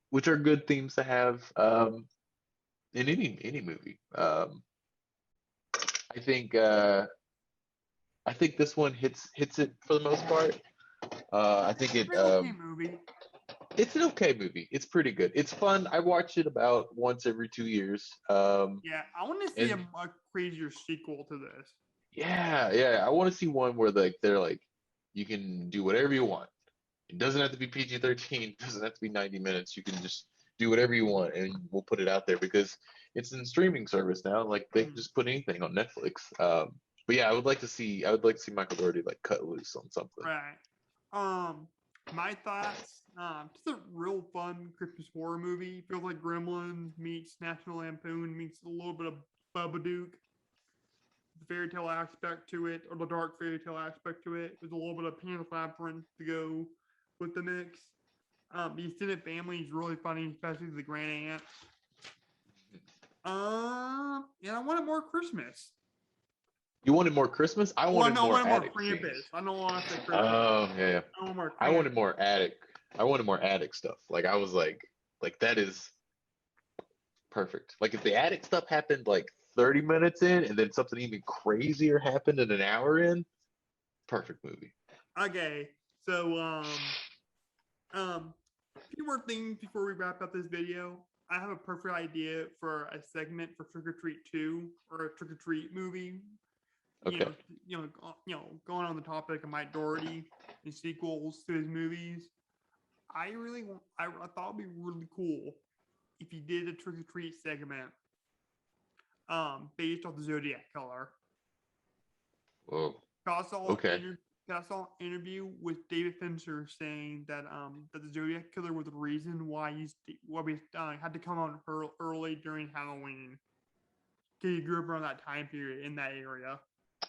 which are good themes to have in any movie. I think uh, I think this one hits it for the most part. I think It's an okay movie. it's an okay movie. It's pretty good. It's fun. I watch it about once every 2 years. Yeah, I want to see a And much crazier sequel to this. yeah. I want to see one where they're like, you can do whatever you want. It doesn't have to be PG-13. It doesn't have to be 90 minutes. You can just do whatever you want, and we'll put it out there because it's in streaming service now. Like they can Mm, just put anything on Netflix. But yeah, I would like to see Michael Dougherty like cut loose on something. right. My thoughts. Just a real fun Christmas horror movie. Feels like Gremlins meets National Lampoon meets a little bit of Babadook. The fairy tale aspect to it, or the dark fairy tale aspect to it. There's a little bit of Pan's Labyrinth to go with the mix. The extended family is really funny, especially the grand aunt. And I wanted more Christmas. You wanted more Christmas? I Well, wanted no, I more wanted more attic Krampus. scenes. I don't want to say Krampus. Oh, yeah, yeah. I want more I Krampus. wanted more attic. I wanted more attic stuff. Like I was like that is perfect. Like if the attic stuff happened like 30 minutes in and then something even crazier happened in an hour in, perfect movie. Okay, so a few more things before we wrap up this video. I have a perfect idea for a segment for Trick or Treat 2 or a Trick or Treat movie. You Okay. know, going on the topic of Mike Doherty and sequels to his movies. I thought it'd be really cool if he did a Trick or Treat segment, based off the Zodiac Killer. Whoa. I saw Okay. I saw an interview with David Fincher saying that that the Zodiac Killer was the reason why we had to come on early during Halloween because he grew up around that time period in that area.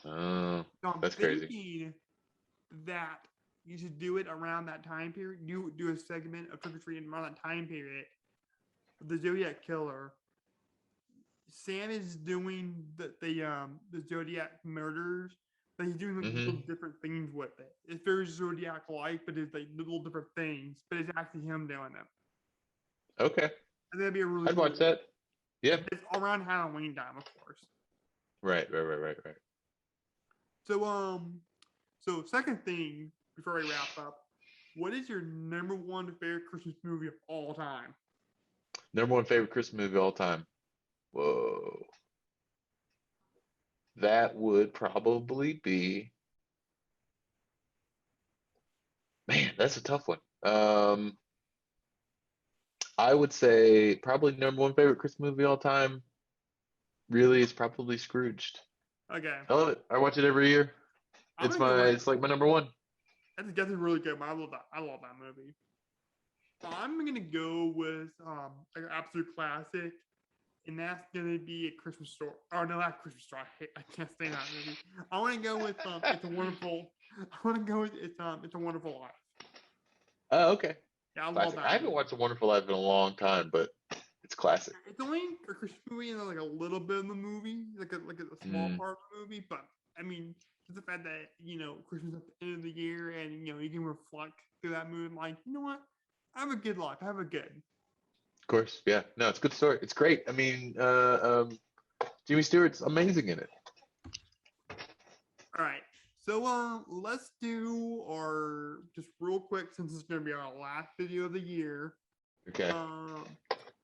Oh, So I'm that's crazy. thinking that you should do it around that time period. You do a segment of Trick or Treat around that time period. The Zodiac Killer. Sam is doing the Zodiac murders, but he's doing like Mm-hmm. little different things with it. It's very Zodiac like, but it's like little different things. But it's actually him doing them. Okay. And that'd be a really I'd cool watch that. Yeah. It's around Halloween time, of course. Right, right, right, right, right. So second thing before we wrap up, what is your number one favorite Christmas movie of all time? Number one favorite Christmas movie of all time. Whoa. That would probably be, man, that's a tough one. I would say probably number one favorite Christmas movie of all time really is probably Scrooged. Okay, I love it. I watch it every year. I'm gonna go with It's like my number one. that's a really good. I love that. I love that movie. I'm gonna go with an absolute classic, and that's gonna be A Christmas Story. Oh no, not Christmas Story. I can't say that movie. I want to go with It's a Wonderful. I want to go with It's a Wonderful Life. Oh, okay. Yeah, I love Classic. that I haven't movie. watched A Wonderful Life in a long time, but it's classic. It's only a Christmas movie and like a little bit of the movie, like a small Mm, part of the movie. But I mean, just the fact that Christmas at the end of the year, and you can reflect through that movie, like you know what, I have a good life. I have a good. of course. Yeah. No, it's a good story. It's great. I mean, Jimmy Stewart's amazing in it. All right. So let's do our just real quick since it's gonna be our last video of the year. Okay.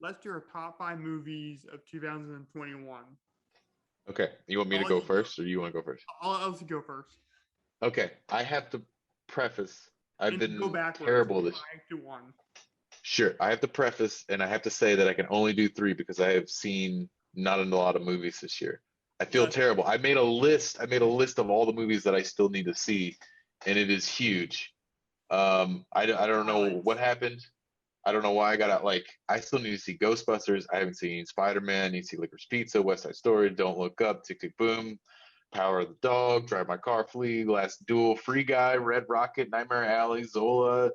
Let's do our top 5 movies of 2021. Okay. You want me to I'll let go you go. first or you want to go first? I'll let you go first. Okay. I have to preface, I've And go been backwards. terrible this. 5 to 1. Sure. I have to preface and I have to say that I can only do three because I have seen not a lot of movies this year. I feel Okay. terrible. I made a list. I made a list of all the movies that I still need to see, and it is huge. I don't know Highlights. what happened. I don't know why I got out. Like, I still need to see Ghostbusters. I haven't seen Spider-Man. I need to see Licorice Pizza, West Side Story, Don't Look Up, Tick Tick Boom, Power of the Dog, Drive My Car, Flee, Last Duel, Free Guy, Red Rocket, Nightmare Alley, Zola,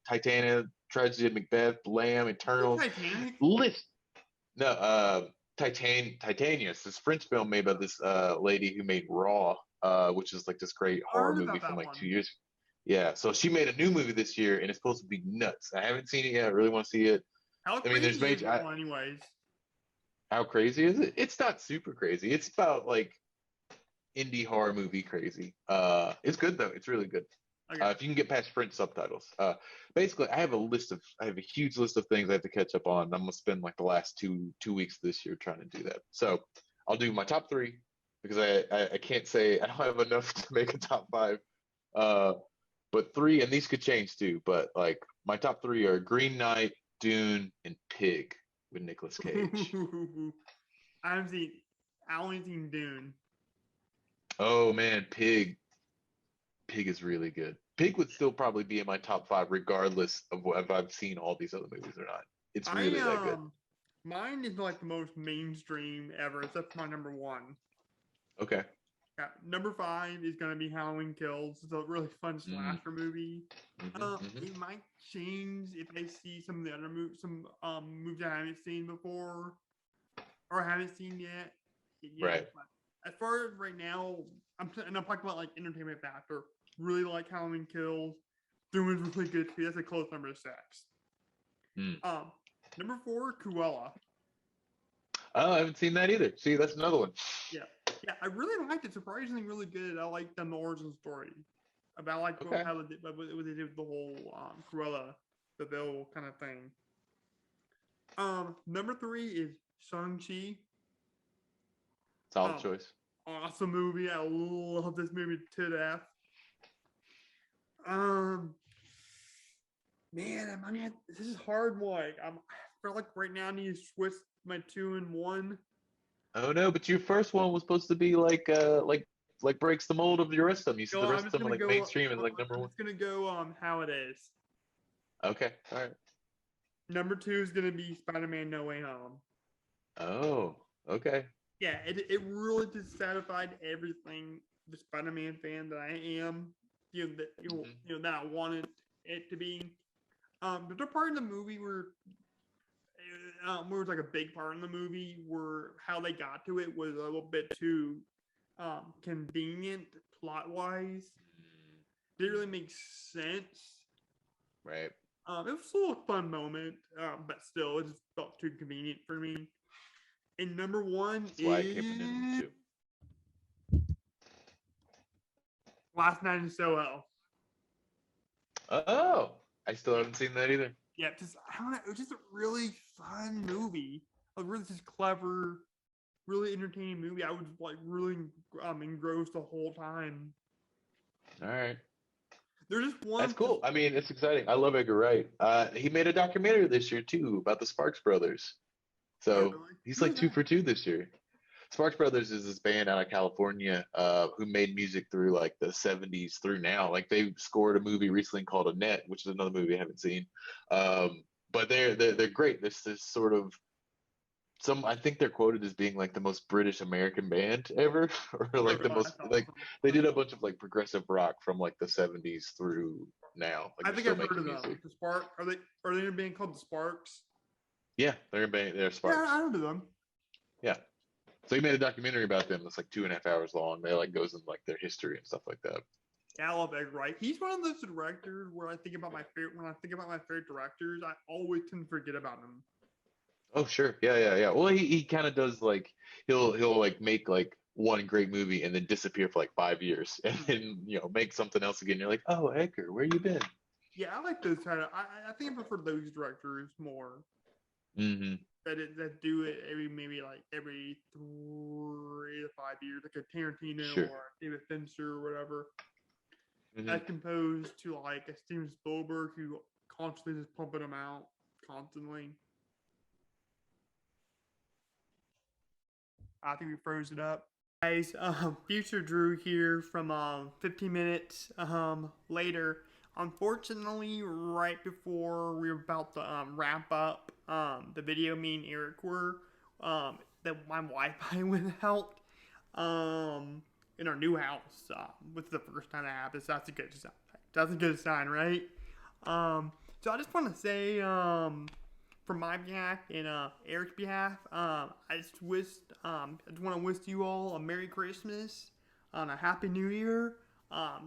Titania, Tragedy of Macbeth, Lamb, Eternals. Titanic. List. No, Titania. It's this French film made by this lady who made Raw, which is like this great I horror heard movie about from that like one. 2 years. Yeah, so she made a new movie this year, and it's supposed to be nuts. I haven't seen it yet. I really want to see it. How I mean, there's crazy is major. that one, anyways? How crazy is it? It's not super crazy. It's about like indie horror movie crazy. It's good though. It's really good. Okay. If you can get past French subtitles. Basically, I have a huge list of things I have to catch up on. I'm gonna spend like the last two weeks this year trying to do that. So I'll do my top three because I can't say I don't have enough to make a top five. Uh, but three, and these could change too. But like my top three are Green Knight, Dune, and Pig with Nicolas Cage. I haven't seen. I only seen Dune. Oh man, Pig is really good. Pig would still probably be in my top five, regardless of if I've seen all these other movies or not. It's I really that good. Mine is like the most mainstream ever, except for my number one. Okay. Yeah, number 5 is gonna be Halloween Kills. It's a really fun Mm, slasher movie. hmm. It might change if I see some of the other movies I haven't seen before or haven't seen yet. Right. But as far as right now, and I'm talking about like entertainment factor. Really like Halloween Kills. Doom is really good too. That's a close number 6. Mm. Number 4, Cruella. Oh, I haven't seen that either. See, that's another one. Yeah, yeah, I really liked it. Surprisingly, really good. I like the origin story about like Okay. how they did, what they did with the whole Cruella, the Bill kind of thing. Number 3 is Shang-Chi. Solid choice. Awesome movie. I love this movie to death. Man, I mean, this is hard. Like, I feel like right now I need to switch my 2 and 1. Oh no, but your first one was supposed to be like breaks the mold of your rest of them. You said No, the I'm rest of just them are gonna like go. mainstream and like number I'm one. just gonna go. How it is. Okay, all right. Number 2 is gonna be Spider-Man: No Way Home. Oh, okay. Yeah, it really just satisfied everything the Spider-Man fan that I am. That I wanted it to be. There's a part in the movie where it was like a big part in the movie where how they got to it was a little bit too convenient plot wise. Didn't really make sense. Right. It was still a fun moment, but still, it just felt too convenient for me. And number 1 That's why I kept it in two. Last Night in Soho. Oh, I still haven't seen that either. Yeah, I don't know. It was just a really fun movie. A really just clever, really entertaining movie. I was like really engrossed the whole time. All right. There's just one. That's cool. I mean, it's exciting. I love Edgar Wright. He made a documentary this year too about the Sparks Brothers. Oh, So really? he's Who like is 2 that? for 2 this year. Sparks Brothers is this band out of California who made music through like the 70s through now. Like they scored a movie recently called Annette, which is another movie I haven't seen. But they're great. This sort of I think they're quoted as being like the most British American band ever, or Oh, like really? the most That's like awesome. they did a bunch of like progressive rock from like the 70s through now. Like I they're think still I've heard making of them. music. The Spark. Are they in a band called the Sparks? Yeah, they're a band. They're Yeah, Sparks. I heard of them. Yeah. So he made a documentary about them that's like 2.5 hours long. They like goes into like their history and stuff like that. Yeah, I love Edgar Wright. He's one of those directors where I think about my favorite. When I think about my favorite directors, I always tend to forget about him. Oh sure, yeah. Well, he kind of does like he'll like make like one great movie and then disappear for like 5 years and then make something else again. You're like, oh Edgar, where you been? Yeah, I like those kind of. I think I prefer those directors more. Mm-hmm. That do it maybe like every 3 to 5 years, like a Tarantino Sure. or David Fincher or whatever. Mm-hmm. As composed to like a Steven Spielberg who constantly just pumping them out constantly. I think we froze it up. Guys, Future Drew here from 15 minutes later. Unfortunately, right before we were about to wrap up the video, me and Eric were that my Wi-Fi went out in our new house, which is the first time that happens. So that's a good sign. That's a good sign, right? So I just want to say from my behalf and Eric's behalf, I just want to wish you all a Merry Christmas and a Happy New Year.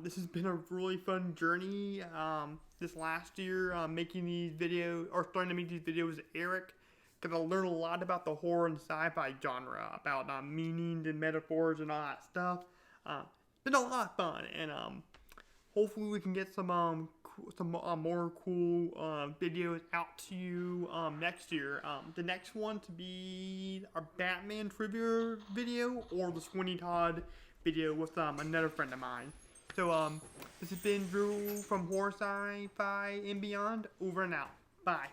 This has been a really fun journey this last year making these videos, or starting to make these videos with Eric, because I learned a lot about the horror and sci-fi genre, about meanings and metaphors and all that stuff. It's been a lot of fun, and hopefully we can get some more cool videos out to you next year. The next one to be our Batman trivia video or the Sweeney Todd video with another friend of mine. So this has been Drew from Horror Sci-Fi and Beyond. Over and out. Bye.